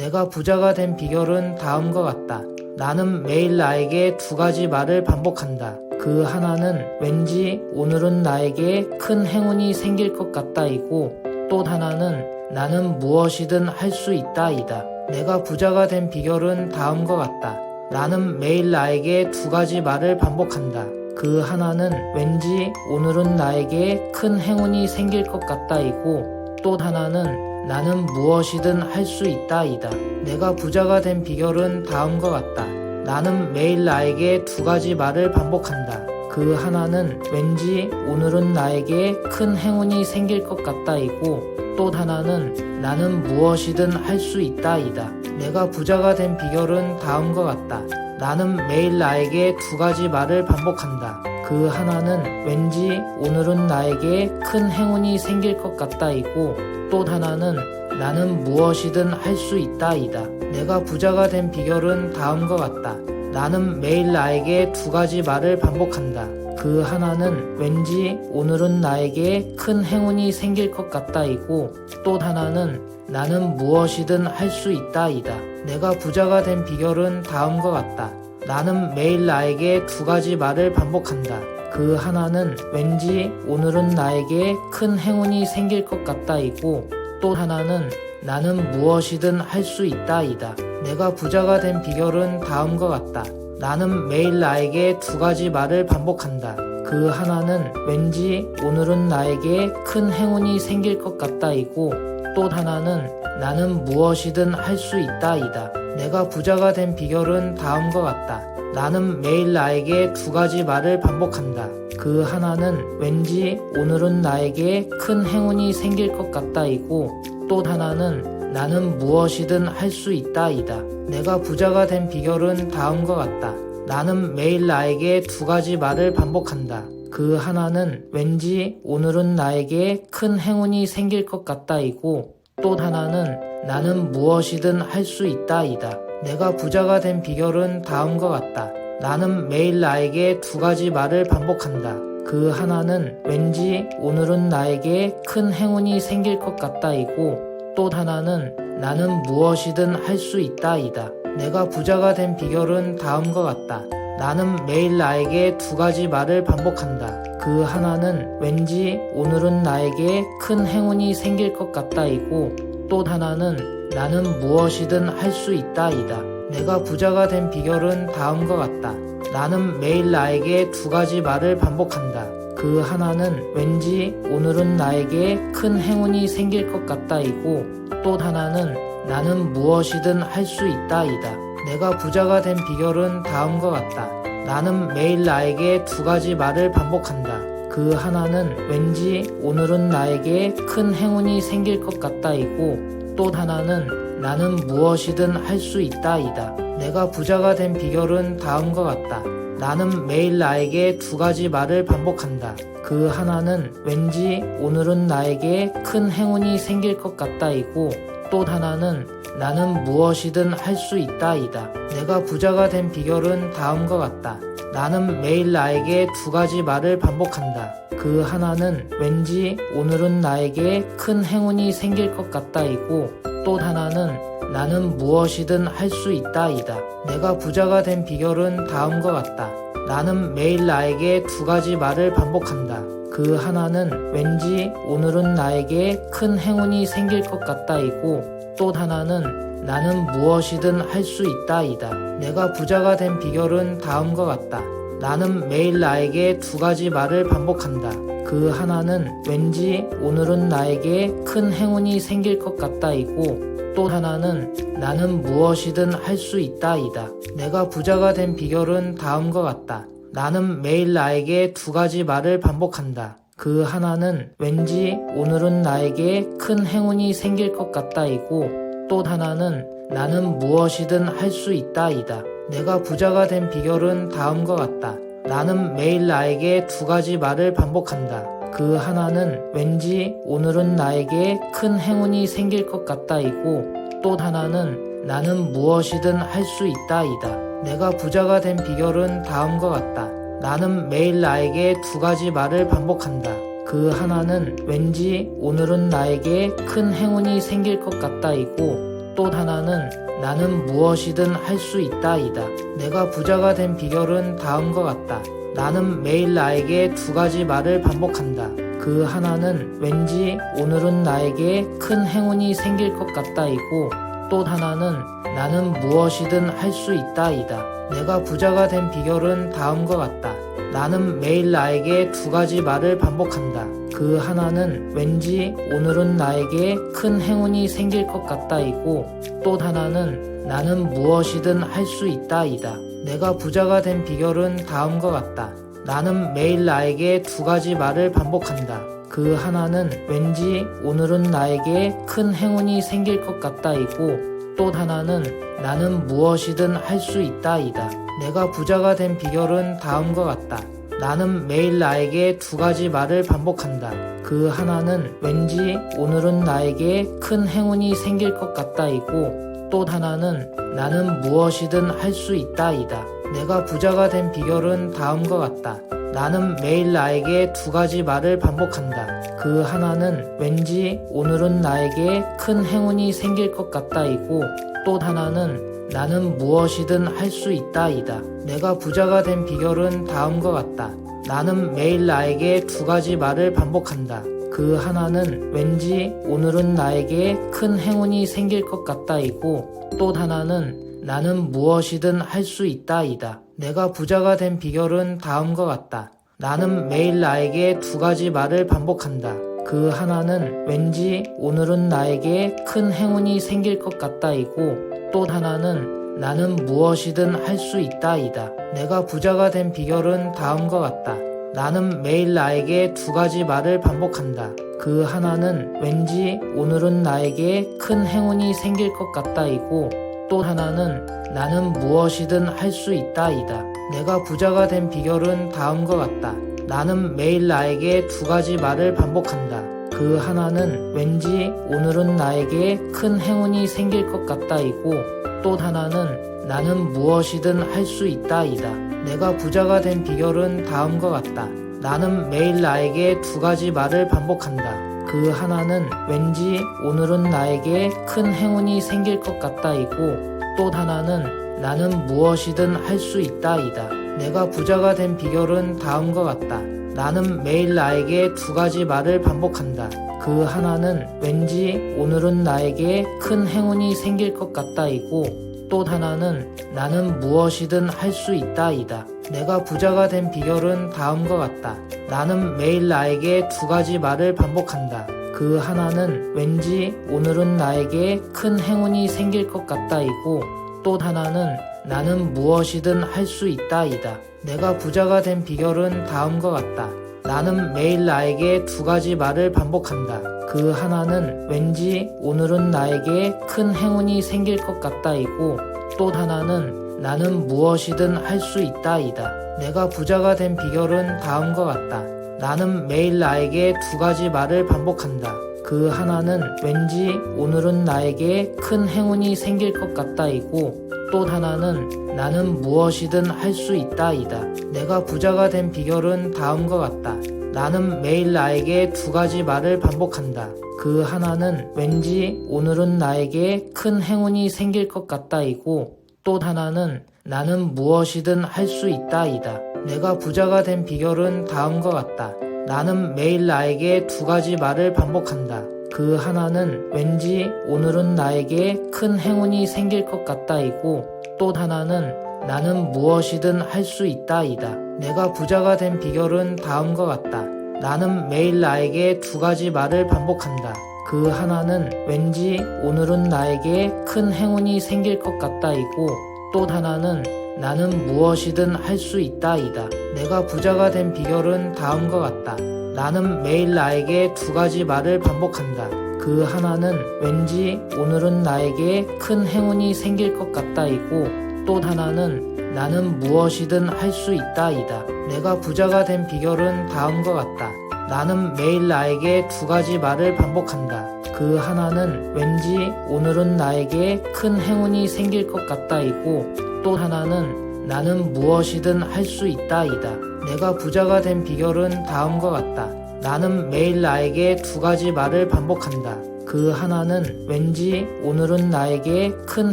내가 부자가 된 비결은 다음과 같다. 나는 매일 나에게 두 가지 말을 반복한다. 그 하나는 왠지 오늘은 나에게 큰 행운이 생길 것 같다이고, 또 하나는 나는 무엇이든 할 수 있다이다. 내가 부자가 된 비결은 다음과 같다. 나는 매일 나에게 두 가지 말을 반복한다. 그 하나는 왠지 오늘은 나에게 큰 행운이 생길 것 같다이고, 또 하나는 나는 무엇이든 할 수 있다이다. 내가 부자가 된 비결은 다음과 같다. 나는 매일 나에게 두 가지 말을 반복한다. 그 하나는 왠지 오늘은 나에게 큰 행운이 생길 것 같다이고, 또 하나는 나는 무엇이든 할 수 있다이다. 내가 부자가 된 비결은 다음과 같다. 나는 매일 나에게 두 가지 말을 반복한다. 그 하나는 왠지 오늘은 나에게 큰 행운이 생길 것 같다이고, 또 하나는 나는 무엇이든 할 수 있다이다. 내가 부자가 된 비결은 다음과 같다. 나는 매일 나에게 두 가지 말을 반복한다. 그 하나는 왠지 오늘은 나에게 큰 행운이 생길 것 같다이고, 또 하나는 나는 무엇이든 할 수 있다이다. 내가 부자가 된 비결은 다음과 같다. 나는 매일 나에게 두 가지 말을 반복한다. 그 하나는 왠지 오늘은 나에게 큰 행운이 생길 것 같다이고, 또 하나는 나는 무엇이든 할 수 있다이다. 내가 부자가 된 비결은 다음과 같다. 나는 매일 나에게 두 가지 말을 반복한다. 그 하나는 왠지 오늘은 나에게 큰 행운이 생길 것 같다이고, 또 하나는 나는 무엇이든 할 수 있다이다. 내가 부자가 된 비결은 다음과 같다. 나는 매일 나에게 두 가지 말을 반복한다. 그 하나는 왠지 오늘은 나에게 큰 행운이 생길 것 같다이고, 또 하나는 나는 무엇이든 할 수 있다이다. 내가 부자가 된 비결은 다음과 같다. 나는 매일 나에게 두 가지 말을 반복한다. 그 하나는 왠지 오늘은 나에게 큰 행운이 생길 것 같다이고, 또 하나는 나는 무엇이든 할 수 있다이다. 내가 부자가 된 비결은 다음과 같다. 나는 매일 나에게 두 가지 말을 반복한다. 그 하나는 왠지 오늘은 나에게 큰 행운이 생길 것 같다이고, 또 하나는 나는 무엇이든 할 수 있다이다. 내가 부자가 된 비결은 다음과 같다. 나는 매일 나에게 두 가지 말을 반복한다. 그 하나는 왠지 오늘은 나에게 큰 행운이 생길 것 같다이고, 또 하나는 나는 무엇이든 할 수 있다이다. 내가 부자가 된 비결은 다음과 같다. 나는 매일 나에게 두 가지 말을 반복한다. 그 하나는 왠지 오늘은 나에게 큰 행운이 생길 것 같다이고, 또 하나는 나는 무엇이든 할 수 있다이다. 내가 부자가 된 비결은 다음과 같다. 나는 매일 나에게 두 가지 말을 반복한다. 그 하나는 왠지 오늘은 나에게 큰 행운이 생길 것 같다이고, 또 하나는 나는 무엇이든 할 수 있다이다. 내가 부자가 된 비결은 다음과 같다. 나는 매일 나에게 두 가지 말을 반복한다. 그 하나는 왠지 오늘은 나에게 큰 행운이 생길 것 같다이고, 또 하나는 나는 무엇이든 할 수 있다이다. 내가 부자가 된 비결은 다음과 같다. 나는 매일 나에게 두 가지 말을 반복한다. 그 하나는 왠지 오늘은 나에게 큰 행운이 생길 것 같다이고, 또 하나는 나는 무엇이든 할 수 있다이다. 내가 부자가 된 비결은 다음과 같다. 나는 매일 나에게 두 가지 말을 반복한다. 그 하나는 왠지 오늘은 나에게 큰 행운이 생길 것 같다이고, 또 하나는 나는 무엇이든 할 수 있다이다. 내가 부자가 된 비결은 다음과 같다. 나는 매일 나에게 두 가지 말을 반복한다. 그 하나는 왠지 오늘은 나에게 큰 행운이 생길 것 같다이고, 또 하나는 나는 무엇이든 할 수 있다이다. 내가 부자가 된 비결은 다음과 같다. 나는 매일 나에게 두 가지 말을 반복한다. 그 하나는 왠지 오늘은 나에게 큰 행운이 생길 것 같다이고, 또 하나는 나는 무엇이든 할 수 있다이다. 내가 부자가 된 비결은 다음과 같다. 나는 매일 나에게 두 가지 말을 반복한다. 그 하나는 왠지 오늘은 나에게 큰 행운이 생길 것 같다이고, 또 하나는 나는 무엇이든 할 수 있다이다. 내가 부자가 된 비결은 다음과 같다. 나는 매일 나에게 두 가지 말을 반복한다. 그 하나는 왠지 오늘은 나에게 큰 행운이 생길 것 같다이고, 또 하나는 나는 무엇이든 할 수 있다이다. 내가 부자가 된 비결은 다음과 같다. 나는 매일 나에게 두 가지 말을 반복한다. 그 하나는 왠지 오늘은 나에게 큰 행운이 생길 것 같다이고, 또 하나는 나는 무엇이든 할 수 있다이다. 내가 부자가 된 비결은 다음과 같다. 나는 매일 나에게 두 가지 말을 반복한다. 그 하나는 왠지 오늘은 나에게 큰 행운이 생길 것 같다이고, 또 하나는 나는 무엇이든 할 수 있다이다. 내가 부자가 된 비결은 다음과 같다. 나는 매일 나에게 두 가지 말을 반복한다. 그 하나는 왠지 오늘은 나에게 큰 행운이 생길 것 같다이고, 또 하나는 나는 무엇이든 할 수 있다이다. 내가 부자가 된 비결은 다음과 같다. 나는 매일 나에게 두 가지 말을 반복한다. 그 하나는 왠지 오늘은 나에게 큰 행운이 생길 것 같다이고, 또 하나는 나는 무엇이든 할 수 있다이다. 내가 부자가 된 비결은 다음과 같다. 나는 매일 나에게 두 가지 말을 반복한다. 그 하나는 왠지 오늘은 나에게 큰 행운이 생길 것 같다이고, 또 하나는 나는 무엇이든 할 수 있다이다. 내가 부자가 된 비결은 다음과 같다. 나는 매일 나에게 두 가지 말을 반복한다. 그 하나는 왠지 오늘은 나에게 큰 행운이 생길 것 같다이고, 또 하나는 나는 무엇이든 할 수 있다이다. 내가 부자가 된 비결은 다음과 같다. 나는 매일 나에게 두 가지 말을 반복한다. 그 하나는 왠지 오늘은 나에게 큰 행운이 생길 것 같다이고, 또 하나는 나는 무엇이든 할 수 있다이다. 내가 부자가 된 비결은 다음과 같다. 나는 매일 나에게 두 가지 말을 반복한다. 그 하나는 왠지 오늘은 나에게 큰 행운이 생길 것 같다이고, 또 하나는 나는 무엇이든 할 수 있다이다. 내가 부자가 된 비결은 다음과 같다. 나는 매일 나에게 두 가지 말을 반복한다. 그 하나는 왠지 오늘은 나에게 큰 행운이 생길 것 같다이고, 또 하나는 나는 무엇이든 할 수 있다이다. 내가 부자가 된 비결은 다음과 같다. 나는 매일 나에게 두 가지 말을 반복한다. 그 하나는 왠지 오늘은 나에게 큰 행운이 생길 것 같다이고, 또 하나는 나는 무엇이든 할 수 있다이다. 내가 부자가 된 비결은 다음과 같다. 나는 매일 나에게 두 가지 말을 반복한다. 그 하나는 왠지 오늘은 나에게 큰 행운이 생길 것 같다이고, 또 하나는 나는 무엇이든 할 수 있다이다. 내가 부자가 된 비결은 다음과 같다. 나는 매일 나에게 두 가지 말을 반복한다. 그 하나는 왠지 오늘은 나에게 큰 행운이 생길 것 같다이고, 또 하나는 나는 무엇이든 할 수 있다이다. 내가 부자가 된 비결은 다음과 같다. 나는 매일 나에게 두 가지 말을 반복한다. 그 하나는 왠지 오늘은 나에게 큰 행운이 생길 것 같다이고, 또 하나는 나는 무엇이든 할 수 있다이다. 내가 부자가 된 비결은 다음과 같다. 나는 매일 나에게 두 가지 말을 반복한다. 그 하나는 왠지 오늘은 나에게 큰 행운이 생길 것 같다이고, 또 하나는 나는 무엇이든 할 수 있다이다. 내가 부자가 된 비결은 다음과 같다. 나는 매일 나에게 두 가지 말을 반복한다. 그 하나는 왠지 오늘은 나에게 큰 행운이 생길 것 같다이고, 또 하나는 나는 무엇이든 할 수 있다이다. 내가 부자가 된 비결은 다음과 같다. 나는 매일 나에게 두 가지 말을 반복한다. 그 하나는 왠지 오늘은 나에게 큰 행운이 생길 것 같다이고, 또 하나는 나는 무엇이든 할 수 있다이다. 내가 부자가 된 비결은 다음과 같다. 나는 매일 나에게 두 가지 말을 반복한다. 그 하나는 왠지 오늘은 나에게 큰 행운이 생길 것 같다이고, 또 하나는 나는 무엇이든 할 수 있다이다. 내가 부자가 된 비결은 다음과 같다. 나는 매일 나에게 두 가지 말을 반복한다. 그 하나는 왠지 오늘은 나에게 큰 행운이 생길 것 같다이고, 또 하나는 나는 무엇이든 할 수 있다이다. 내가 부자가 된 비결은 다음과 같다. 나는 매일 나에게 두 가지 말을 반복한다. 그 하나는 왠지 오늘은 나에게 큰 행운이 생길 것 같다이고, 또 하나는 나는 무엇이든 할 수 있다이다. 내가 부자가 된 비결은 다음과 같다. 나는 매일 나에게 두 가지 말을 반복한다. 그 하나는 왠지 오늘은 나에게 큰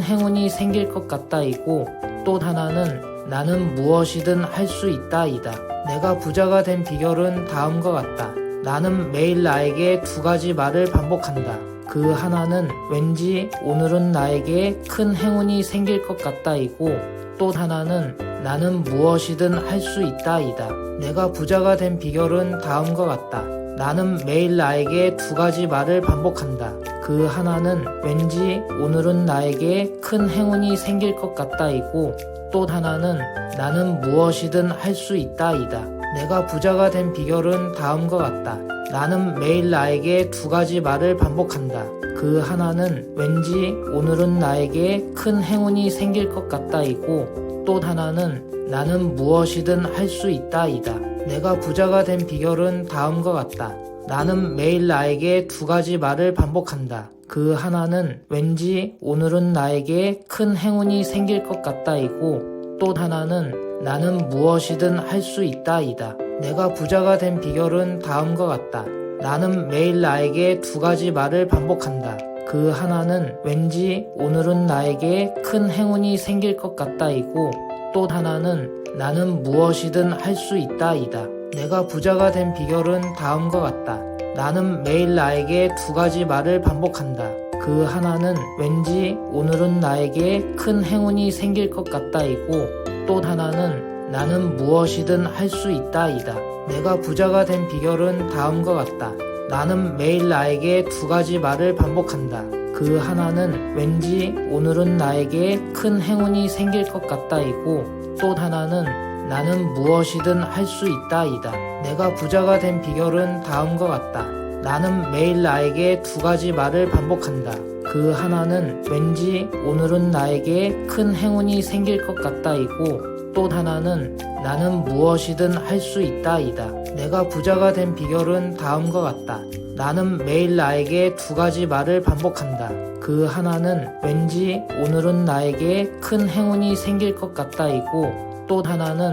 행운이 생길 것 같다이고, 또 하나는 나는 무엇이든 할 수 있다이다. 내가 부자가 된 비결은 다음과 같다. 나는 매일 나에게 두 가지 말을 반복한다. 그 하나는 왠지 오늘은 나에게 큰 행운이 생길 것 같다이고, 또 하나는 나는 무엇이든 할 수 있다이다. 내가 부자가 된 비결은 다음과 같다. 나는 매일 나에게 두 가지 말을 반복한다. 그 하나는 왠지 오늘은 나에게 큰 행운이 생길 것 같다이고, 또 하나는 나는 무엇이든 할 수 있다이다. 내가 부자가 된 비결은 다음과 같다. 나는 매일 나에게 두 가지 말을 반복한다. 그 하나는 왠지 오늘은 나에게 큰 행운이 생길 것 같다이고, 또 하나는 나는 무엇이든 할 수 있다이다. 내가 부자가 된 비결은 다음과 같다. 나는 매일 나에게 두 가지 말을 반복한다. 그 하나는 왠지 오늘은 나에게 큰 행운이 생길 것 같다이고, 또 하나는 나는 무엇이든 할 수 있다이다. 내가 부자가 된 비결은 다음과 같다. 나는 매일 나에게 두 가지 말을 반복한다. 그 하나는 왠지 오늘은 나에게 큰 행운이 생길 것 같다이고, 또 하나는 나는 무엇이든 할 수 있다이다. 내가 부자가 된 비결은 다음과 같다. 나는 매일 나에게 두 가지 말을 반복한다. 그 하나는 왠지 오늘은 나에게 큰 행운이 생길 것 같다이고, 또 하나는 나는 무엇이든 할 수 있다이다. 내가 부자가 된 비결은 다음과 같다. 나는 매일 나에게 두 가지 말을 반복한다. 그 하나는 왠지 오늘은 나에게 큰 행운이 생길 것 같다이고, 또 하나는 나는 무엇이든 할 수 있다이다. 내가 부자가 된 비결은 다음과 같다. 나는 매일 나에게 두 가지 말을 반복한다. 그 하나는 왠지 오늘은 나에게 큰 행운이 생길 것 같다이고, 또 하나는 나는 무엇이든 할 수 있다이다. 내가 부자가 된 비결은 다음과 같다. 나는 매일 나에게 두 가지 말을 반복한다. 그 하나는 왠지 오늘은 나에게 큰 행운이 생길 것 같다이고, 또 하나는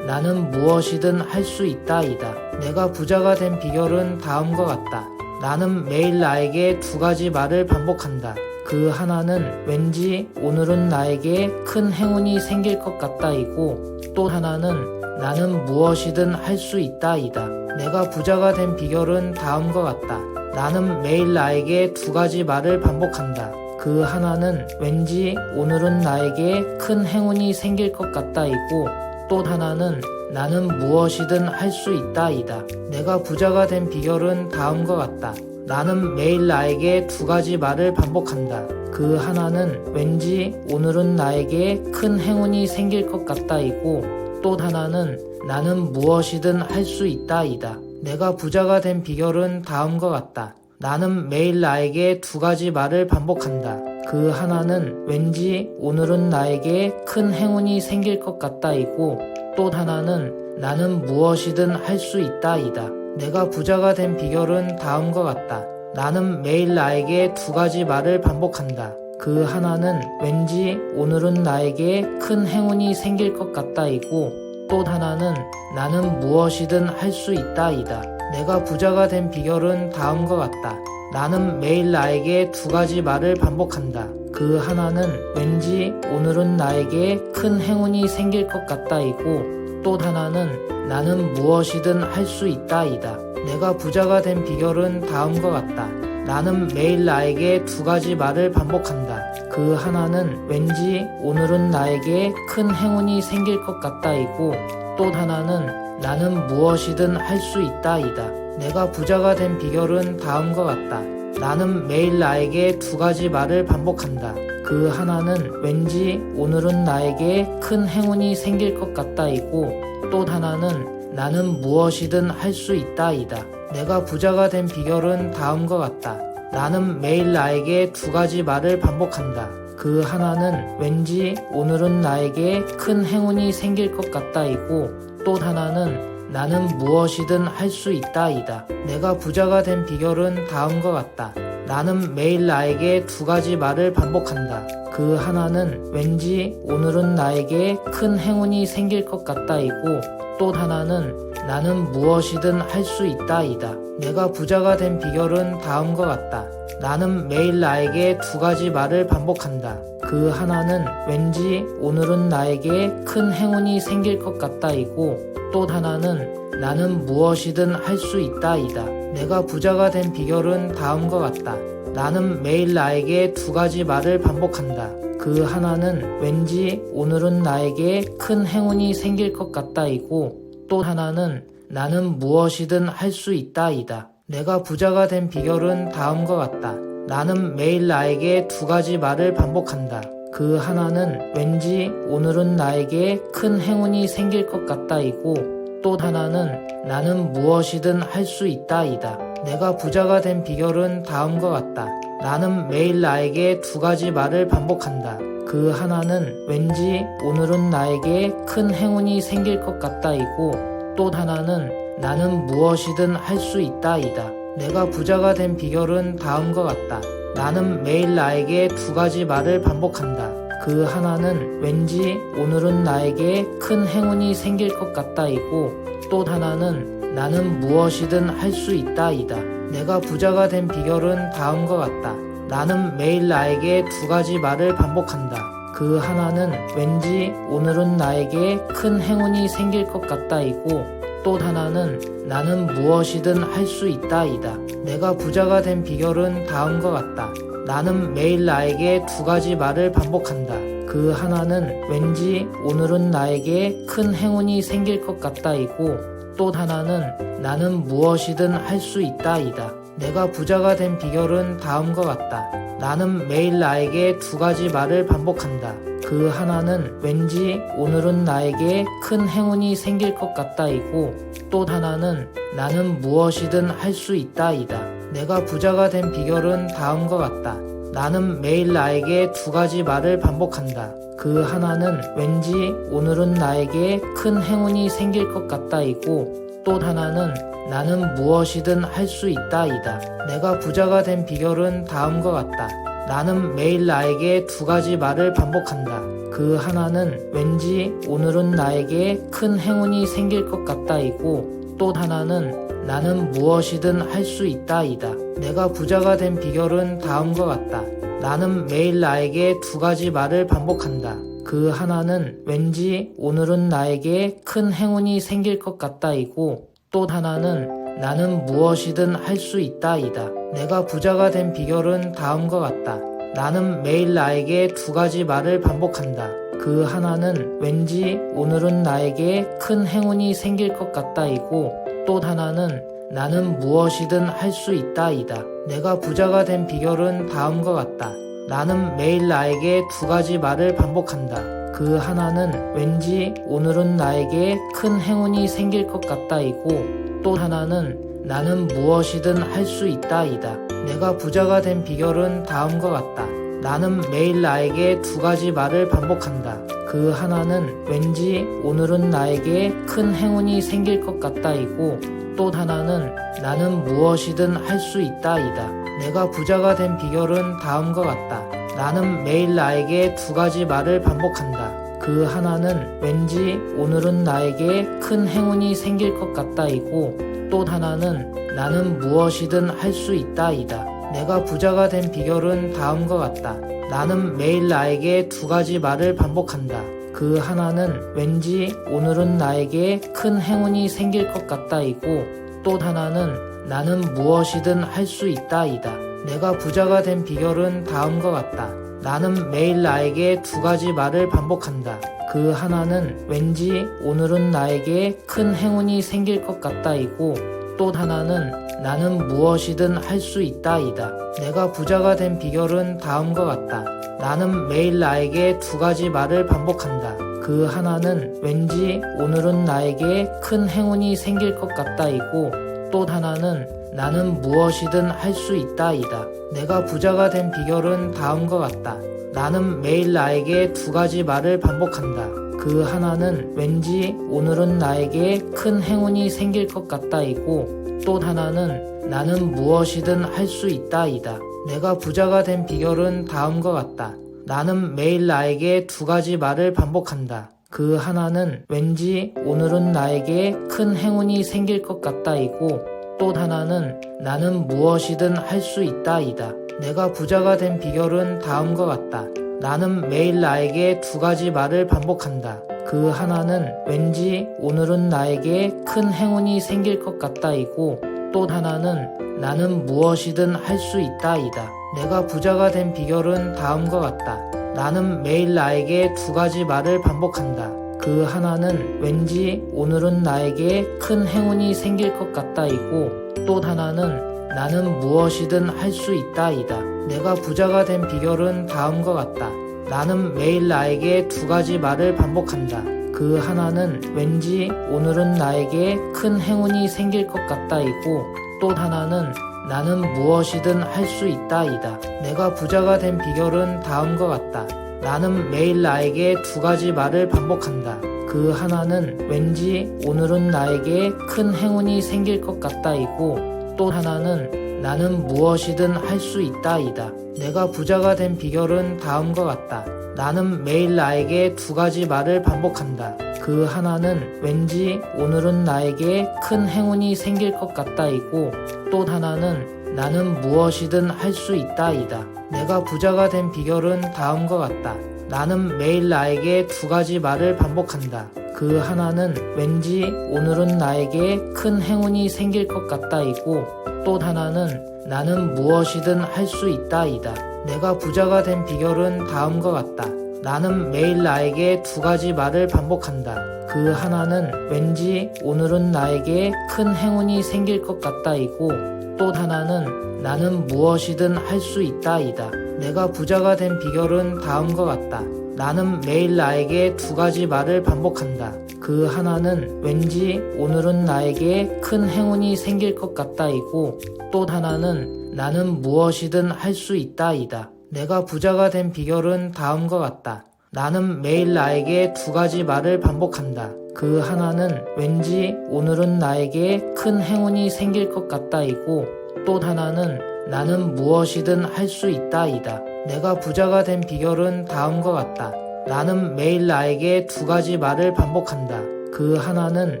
나는 무엇이든 할 수 있다이다. 내가 부자가 된 비결은 다음과 같다. 나는 매일 나에게 두 가지 말을 반복한다. 그 하나는 왠지 오늘은 나에게 큰 행운이 생길 것 같다이고, 또 하나는 나는 무엇이든 할 수 있다이다. 내가 부자가 된 비결은 다음과 같다. 나는 매일 나에게 두 가지 말을 반복한다. 그 하나는 왠지 오늘은 나에게 큰 행운이 생길 것 같다이고, 또 하나는 나는 무엇이든 할 수 있다이다. 내가 부자가 된 비결은 다음과 같다. 나는 매일 나에게 두 가지 말을 반복한다. 그 하나는 왠지 오늘은 나에게 큰 행운이 생길 것 같다이고, 또 하나는 나는 무엇이든 할 수 있다이다. 내가 부자가 된 비결은 다음과 같다. 나는 매일 나에게 두 가지 말을 반복한다. 그 하나는 왠지 오늘은 나에게 큰 행운이 생길 것 같다이고, 또 하나는 나는 무엇이든 할 수 있다이다. 내가 부자가 된 비결은 다음과 같다. 나는 매일 나에게 두 가지 말을 반복한다. 그 하나는 왠지 오늘은 나에게 큰 행운이 생길 것 같다이고, 또 하나는 나는 무엇이든 할 수 있다이다. 내가 부자가 된 비결은 다음과 같다. 나는 매일 나에게 두 가지 말을 반복한다. 그 하나는 왠지 오늘은 나에게 큰 행운이 생길 것 같다이고, 또 하나는 나는 무엇이든 할 수 있다이다. 내가 부자가 된 비결은 다음과 같다. 나는 매일 나에게 두 가지 말을 반복한다. 그 하나는 왠지 오늘은 나에게 큰 행운이 생길 것 같다이고, 또 하나는 나는 무엇이든 할 수 있다이다. 내가 부자가 된 비결은 다음과 같다. 나는 매일 나에게 두 가지 말을 반복한다. 그 하나는 왠지 오늘은 나에게 큰 행운이 생길 것 같다이고, 또 하나는 나는 무엇이든 할 수 있다이다. 내가 부자가 된 비결은 다음과 같다. 나는 매일 나에게 두 가지 말을 반복한다. 그 하나는 왠지 오늘은 나에게 큰 행운이 생길 것 같다이고, 또 하나는 나는 무엇이든 할 수 있다이다. 내가 부자가 된 비결은 다음과 같다. 나는 매일 나에게 두 가지 말을 반복한다. 그 하나는 왠지 오늘은 나에게 큰 행운이 생길 것 같다이고, 또 하나는 나는 무엇이든 할 수 있다이다. 내가 부자가 된 비결은 다음과 같다. 나는 매일 나에게 두 가지 말을 반복한다. 그 하나는 왠지 오늘은 나에게 큰 행운이 생길 것 같다이고, 또 하나는 나는 무엇이든 할 수 있다이다. 내가 부자가 된 비결은 다음과 같다. 나는 매일 나에게 두 가지 말을 반복한다. 그 하나는 왠지 오늘은 나에게 큰 행운이 생길 것 같다이고, 또 하나는 나는 무엇이든 할 수 있다이다. 내가 부자가 된 비결은 다음과 같다. 나는 매일 나에게 두 가지 말을 반복한다. 그 하나는 왠지 오늘은 나에게 큰 행운이 생길 것 같다이고, 또 하나는 나는 무엇이든 할 수 있다이다. 내가 부자가 된 비결은 다음과 같다. 나는 매일 나에게 두 가지 말을 반복한다. 그 하나는 왠지 오늘은 나에게 큰 행운이 생길 것 같다이고, 또 하나는 나는 무엇이든 할 수 있다이다. 내가 부자가 된 비결은 다음과 같다. 나는 매일 나에게 두 가지 말을 반복한다. 그 하나는 왠지 오늘은 나에게 큰 행운이 생길 것 같다이고, 또 하나는 나는 무엇이든 할 수 있다이다. 내가 부자가 된 비결은 다음과 같다. 나는 매일 나에게 두 가지 말을 반복한다. 그 하나는 왠지 오늘은 나에게 큰 행운이 생길 것 같다이고, 또 하나는 나는 무엇이든 할 수 있다이다. 내가 부자가 된 비결은 다음과 같다. 나는 매일 나에게 두 가지 말을 반복한다. 그 하나는 왠지 오늘은 나에게 큰 행운이 생길 것 같다이고, 또 하나는 나는 무엇이든 할 수 있다이다. 내가 부자가 된 비결은 다음과 같다. 나는 매일 나에게 두 가지 말을 반복한다. 그 하나는 왠지 오늘은 나에게 큰 행운이 생길 것 같다이고, 또 하나는 나는 무엇이든 할 수 있다이다. 내가 부자가 된 비결은 다음과 같다. 나는 매일 나에게 두 가지 말을 반복한다. 그 하나는 왠지 오늘은 나에게 큰 행운이 생길 것 같다이고, 또 하나는 나는 무엇이든 할 수 있다이다. 내가 부자가 된 비결은 다음과 같다. 나는 매일 나에게 두 가지 말을 반복한다. 그 하나는 왠지 오늘은 나에게 큰 행운이 생길 것 같다이고, 또 하나는 나는 무엇이든 할 수 있다이다. 내가 부자가 된 비결은 다음과 같다. 나는 매일 나에게 두 가지 말을 반복한다. 그 하나는 왠지 오늘은 나에게 큰 행운이 생길 것 같다이고, 또 하나는 나는 무엇이든 할 수 있다이다. 내가 부자가 된 비결은 다음과 같다. 나는 매일 나에게 두 가지 말을 반복한다. 그 하나는 왠지 오늘은 나에게 큰 행운이 생길 것 같다이고, 또 하나는 나는 무엇이든 할 수 있다이다. 내가 부자가 된 비결은 다음과 같다. 나는 매일 나에게 두 가지 말을 반복한다. 그 하나는 왠지 오늘은 나에게 큰 행운이 생길 것 같다이고, 또 하나는 나는 무엇이든 할 수 있다이다. 내가 부자가 된 비결은 다음과 같다. 나는 매일 나에게 두 가지 말을 반복한다. 그 하나는 왠지 오늘은 나에게 큰 행운이 생길 것 같다이고, 또 하나는 나는 무엇이든 할 수 있다이다. 내가 부자가 된 비결은 다음과 같다. 나는 매일 나에게 두 가지 말을 반복한다. 그 하나는 왠지 오늘은 나에게 큰 행운이 생길 것 같다이고, 또 하나는 나는 무엇이든 할 수 있다이다. 내가 부자가 된 비결은 다음과 같다. 나는 매일 나에게 두 가지 말을 반복한다. 그 하나는 왠지 오늘은 나에게 큰 행운이 생길 것 같다이고, 또 하나는 나는 무엇이든 할 수 있다이다. 내가 부자가 된 비결은 다음과 같다. 나는 매일 나에게 두 가지 말을 반복한다. 그 하나는 왠지 오늘은 나에게 큰 행운이 생길 것 같다이고, 또 하나는 나는 무엇이든 할 수 있다이다. 내가 부자가 된 비결은 다음과 같다. 나는 매일 나에게 두 가지 말을 반복한다. 그 하나는 왠지 오늘은 나에게 큰 행운이 생길 것 같다이고, 또 하나는 나는 무엇이든 할 수 있다이다. 내가 부자가 된 비결은 다음과 같다. 나는 매일 나에게 두 가지 말을 반복한다. 그 하나는 왠지 오늘은 나에게 큰 행운이 생길 것 같다이고, 또 하나는 나는 무엇이든 할 수 있다이다. 내가 부자가 된 비결은 다음과 같다. 나는 매일 나에게 두 가지 말을 반복한다. 그 하나는 왠지 오늘은 나에게 큰 행운이 생길 것 같다이고, 또 하나는 나는 무엇이든 할 수 있다이다. 내가 부자가 된 비결은 다음과 같다. 나는 매일 나에게 두 가지 말을 반복한다. 그 하나는 왠지 오늘은 나에게 큰 행운이 생길 것 같다이고, 또 하나는 나는 무엇이든 할 수 있다이다. 내가 부자가 된 비결은 다음과 같다. 나는 매일 나에게 두 가지 말을 반복한다. 그 하나는 왠지 오늘은 나에게 큰 행운이 생길 것 같다이고, 또 하나는 나는 무엇이든 할 수 있다이다. 내가 부자가 된 비결은 다음과 같다. 나는 매일 나에게 두 가지 말을 반복한다. 그 하나는 왠지 오늘은 나에게 큰 행운이 생길 것 같다이고, 또 하나는 나는 무엇이든 할 수 있다이다. 내가 부자가 된 비결은 다음과 같다. 나는 매일 나에게 두 가지 말을 반복한다. 그 하나는 왠지 오늘은 나에게 큰 행운이 생길 것 같다이고, 또 하나는 나는 무엇이든 할 수 있다이다. 내가 부자가 된 비결은 다음과 같다. 나는 매일 나에게 두 가지 말을 반복한다. 그 하나는 왠지 오늘은 나에게 큰 행운이 생길 것 같다이고, 또 하나는 나는 무엇이든 할 수 있다이다. 내가 부자가 된 비결은 다음과 같다. 나는 매일 나에게 두 가지 말을 반복한다. 그 하나는 왠지 오늘은 나에게 큰 행운이 생길 것 같다이고, 또 하나는 나는 무엇이든 할 수 있다이다. 내가 부자가 된 비결은 다음과 같다. 나는 매일 나에게 두 가지 말을 반복한다. 그 하나는 왠지 오늘은 나에게 큰 행운이 생길 것 같다이고, 또 하나는 나는 무엇이든 할 수 있다이다. 내가 부자가 된 비결은 다음과 같다. 나는 매일 나에게 두 가지 말을 반복한다. 그 하나는 왠지 오늘은 나에게 큰 행운이 생길 것 같다이고, 또 하나는 나는 무엇이든 할 수 있다이다. 내가 부자가 된 비결은 다음과 같다. 나는 매일 나에게 두 가지 말을 반복한다. 그 하나는 왠지 오늘은 나에게 큰 행운이 생길 것 같다이고, 또 하나는 나는 무엇이든 할 수 있다이다. 내가 부자가 된 비결은 다음과 같다. 나는 매일 나에게 두 가지 말을 반복한다. 그 하나는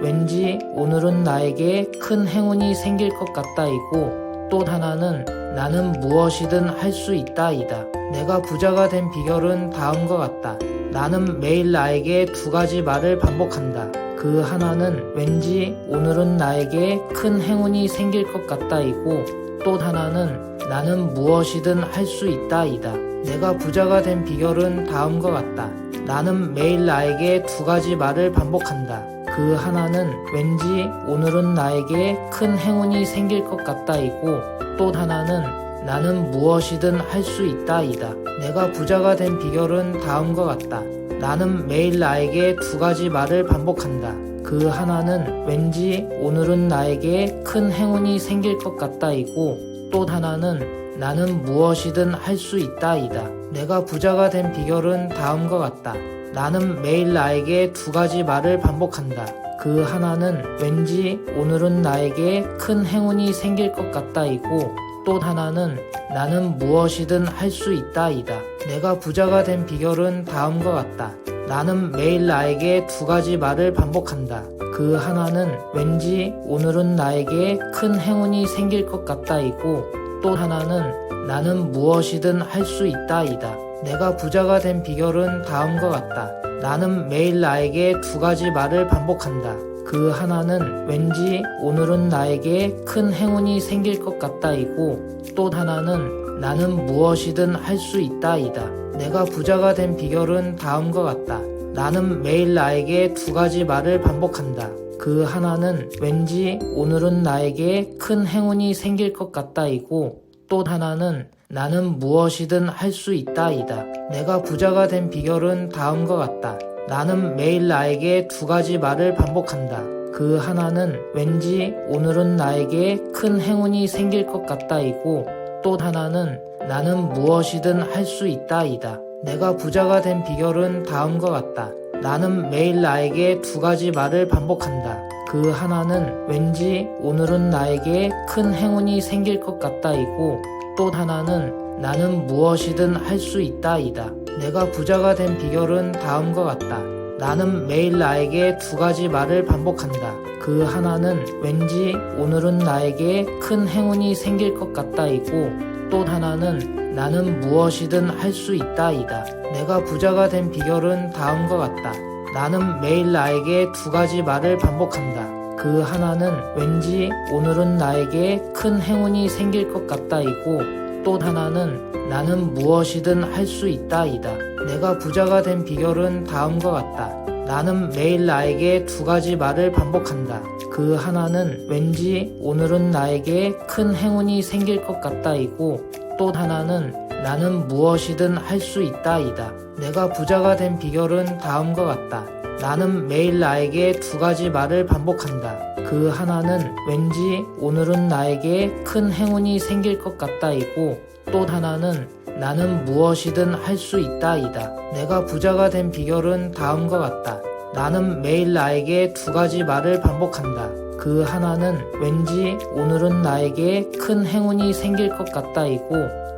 왠지 오늘은 나에게 큰 행운이 생길 것 같다이고, 또 하나는 나는 무엇이든 할 수 있다이다. 내가 부자가 된 비결은 다음과 같다. 나는 매일 나에게 두 가지 말을 반복한다. 그 하나는 왠지 오늘은 나에게 큰 행운이 생길 것 같다이고, 또 하나는 나는 무엇이든 할 수 있다이다. 내가 부자가 된 비결은 다음과 같다. 나는 매일 나에게 두 가지 말을 반복한다. 그 하나는 왠지 오늘은 나에게 큰 행운이 생길 것 같다이고, 또 하나는 나는 무엇이든 할 수 있다이다. 내가 부자가 된 비결은 다음과 같다. 나는 매일 나에게 두 가지 말을 반복한다. 그 하나는 왠지 오늘은 나에게 큰 행운이 생길 것 같다이고, 또 하나는 나는 무엇이든 할 수 있다이다. 내가 부자가 된 비결은 다음과 같다. 나는 매일 나에게 두 가지 말을 반복한다. 그 하나는 왠지 오늘은 나에게 큰 행운이 생길 것 같다이고, 또 하나는 나는 무엇이든 할 수 있다이다. 내가 부자가 된 비결은 다음과 같다. 나는 매일 나에게 두 가지 말을 반복한다. 그 하나는 왠지 오늘은 나에게 큰 행운이 생길 것 같다이고, 또 하나는 나는 무엇이든 할 수 있다이다. 내가 부자가 된 비결은 다음과 같다. 나는 매일 나에게 두 가지 말을 반복한다. 그 하나는 왠지 오늘은 나에게 큰 행운이 생길 것 같다이고, 또 하나는 나는 무엇이든 할 수 있다이다. 내가 부자가 된 비결은 다음과 같다. 나는 매일 나에게 두 가지 말을 반복한다. 그 하나는 왠지 오늘은 나에게 큰 행운이 생길 것 같다이고, 또 하나는 나는 무엇이든 할 수 있다이다. 내가 부자가 된 비결은 다음과 같다. 나는 매일 나에게 두 가지 말을 반복한다. 그 하나는 왠지 오늘은 나에게 큰 행운이 생길 것 같다이고, 또 하나는 나는 무엇이든 할 수 있다이다. 내가 부자가 된 비결은 다음과 같다. 나는 매일 나에게 두 가지 말을 반복한다. 그 하나는 왠지 오늘은 나에게 큰 행운이 생길 것 같다이고, 또 하나는 나는 무엇이든 할 수 있다이다. 내가 부자가 된 비결은 다음과 같다. 나는 매일 나에게 두 가지 말을 반복한다. 그 하나는 왠지 오늘은 나에게 큰 행운이 생길 것 같다이고, 또 하나는 나는 무엇이든 할 수 있다이다. 내가 부자가 된 비결은 다음과 같다. 나는 매일 나에게 두 가지 말을 반복한다. 그 하나는 왠지 오늘은 나에게 큰 행운이 생길 것 같다이고, 또 하나는 나는 무엇이든 할 수 있다이다. 내가 부자가 된 비결은 다음과 같다. 나는 매일 나에게 두 가지 말을 반복한다. 그 하나는 왠지 오늘은 나에게 큰 행운이 생길 것 같다이고, 또 하나는 나는 무엇이든 할 수 있다이다. 내가 부자가 된 비결은 다음과 같다. 나는 매일 나에게 두 가지 말을 반복한다. 그 하나는 왠지 오늘은 나에게 큰 행운이 생길 것 같다이고, 또 하나는 나는 무엇이든 할 수 있다이다. 내가 부자가 된 비결은 다음과 같다. 나는 매일 나에게 두 가지 말을 반복한다. 그 하나는 왠지 오늘은 나에게 큰 행운이 생길 것 같다이고,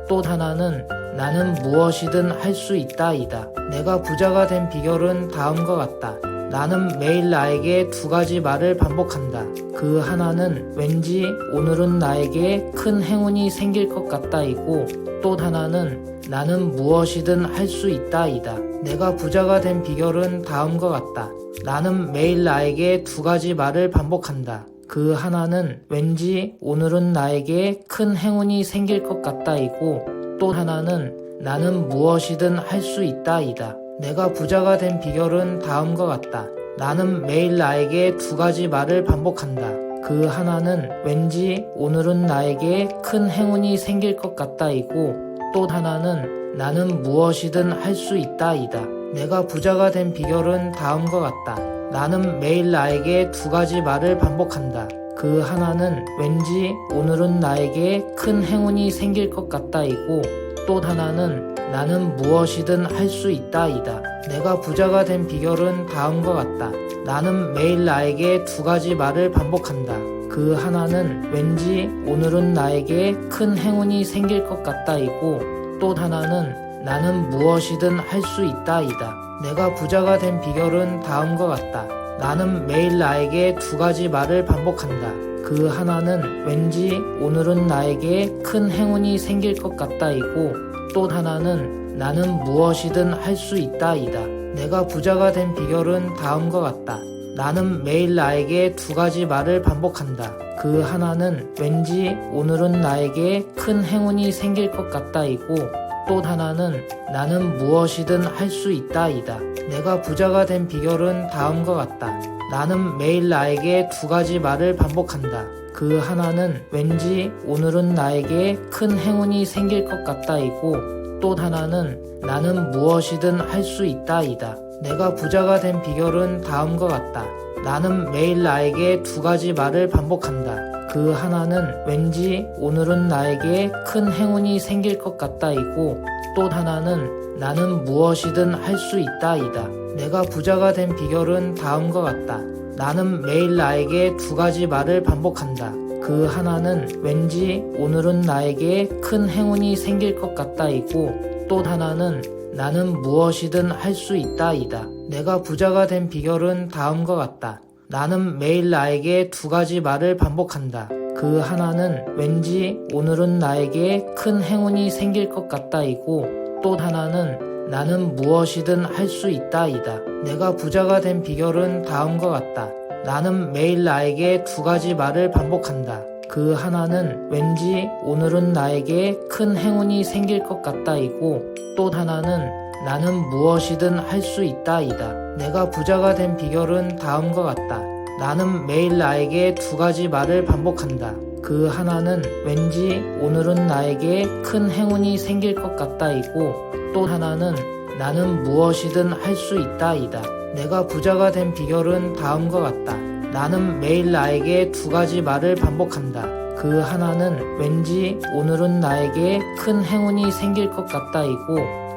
또 하나는 나는 무엇이든 할 수 있다이다. 내가 부자가 된 비결은 다음과 같다. 나는 매일 나에게 두 가지 말을 반복한다. 그 하나는 왠지 오늘은 나에게 큰 행운이 생길 것 같다이고, 또 하나는 나는 무엇이든 할 수 있다이다. 내가 부자가 된 비결은 다음과 같다. 나는 매일 나에게 두 가지 말을 반복한다. 그 하나는 왠지 오늘은 나에게 큰 행운이 생길 것 같다이고, 또 하나는 나는 무엇이든 할 수 있다이다. 내가 부자가 된 비결은 다음과 같다. 나는 매일 나에게 두 가지 말을 반복한다. 그 하나는 왠지 오늘은 나에게 큰 행운이 생길 것 같다이고, 또 하나는 나는 무엇이든 할 수 있다이다. 내가 부자가 된 비결은 다음과 같다. 나는 매일 나에게 두 가지 말을 반복한다. 그 하나는 왠지 오늘은 나에게 큰 행운이 생길 것 같다이고, 또 하나는 나는 무엇이든 할 수 있다이다. 내가 부자가 된 비결은 다음과 같다. 나는 매일 나에게 두 가지 말을 반복한다. 그 하나는 왠지 오늘은 나에게 큰 행운이 생길 것 같다이고, 또 하나는 나는 무엇이든 할 수 있다이다. 내가 부자가 된 비결은 다음과 같다. 나는 매일 나에게 두 가지 말을 반복한다. 그 하나는 왠지 오늘은 나에게 큰 행운이 생길 것 같다이고, 또 하나는 나는 무엇이든 할 수 있다이다. 내가 부자가 된 비결은 다음과 같다. 나는 매일 나에게 두 가지 말을 반복한다. 그 하나는 왠지 오늘은 나에게 큰 행운이 생길 것 같다이고, 또 하나는 나는 무엇이든 할 수 있다이다. 내가 부자가 된 비결은 다음과 같다. 나는 매일 나에게 두 가지 말을 반복한다. 그 하나는 왠지 오늘은 나에게 큰 행운이 생길 것 같다이고, 또 하나는 나는 무엇이든 할 수 있다이다. 내가 부자가 된 비결은 다음과 같다. 나는 매일 나에게 두 가지 말을 반복한다. 그 하나는 왠지 오늘은 나에게 큰 행운이 생길 것 같다이고, 또 하나는 나는 무엇이든 할 수 있다이다. 내가 부자가 된 비결은 다음과 같다. 나는 매일 나에게 두 가지 말을 반복한다. 그 하나는 왠지 오늘은 나에게 큰 행운이 생길 것 같다이고, 또 하나는 나는 무엇이든 할 수 있다이다. 내가 부자가 된 비결은 다음과 같다. 나는 매일 나에게 두 가지 말을 반복한다. 그 하나는 왠지 오늘은 나에게 큰 행운이 생길 것 같다이고, 또 하나는 나는 무엇이든 할 수 있다이다. 내가 부자가 된 비결은 다음과 같다. 나는 매일 나에게 두 가지 말을 반복한다. 그 하나는 왠지 오늘은 나에게 큰 행운이 생길 것 같다이고, 또 하나는 나는 무엇이든 할 수 있다이다. 내가 부자가 된 비결은 다음과 같다. 나는 매일 나에게 두 가지 말을 반복한다. 그 하나는 왠지 오늘은 나에게 큰 행운이 생길 것 같다이고, 또 하나는 나는 무엇이든 할 수 있다이다. 내가 부자가 된 비결은 다음과 같다. 나는 매일 나에게 두 가지 말을 반복한다. 그 하나는 왠지 오늘은 나에게 큰 행운이 생길 것 같다이고,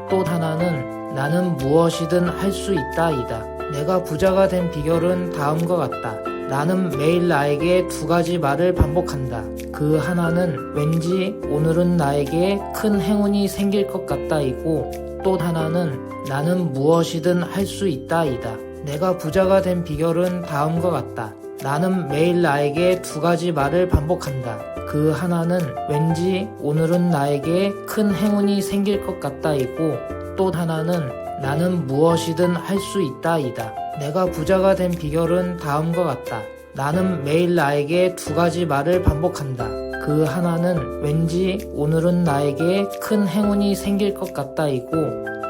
또 하나는 나는 무엇이든 할 수 있다이다. 내가 부자가 된 비결은 다음과 같다. 나는 매일 나에게 두 가지 말을 반복한다. 그 하나는 왠지 오늘은 나에게 큰 행운이 생길 것 같다이고, 또 하나는 나는 무엇이든 할 수 있다이다. 내가 부자가 된 비결은 다음과 같다. 나는 매일 나에게 두 가지 말을 반복한다. 그 하나는 왠지 오늘은 나에게 큰 행운이 생길 것 같다이고, 또 하나는 나는 무엇이든 할 수 있다이다. 내가 부자가 된 비결은 다음과 같다. 나는 매일 나에게 두 가지 말을 반복한다. 그 하나는 왠지 오늘은 나에게 큰 행운이 생길 것 같다이고,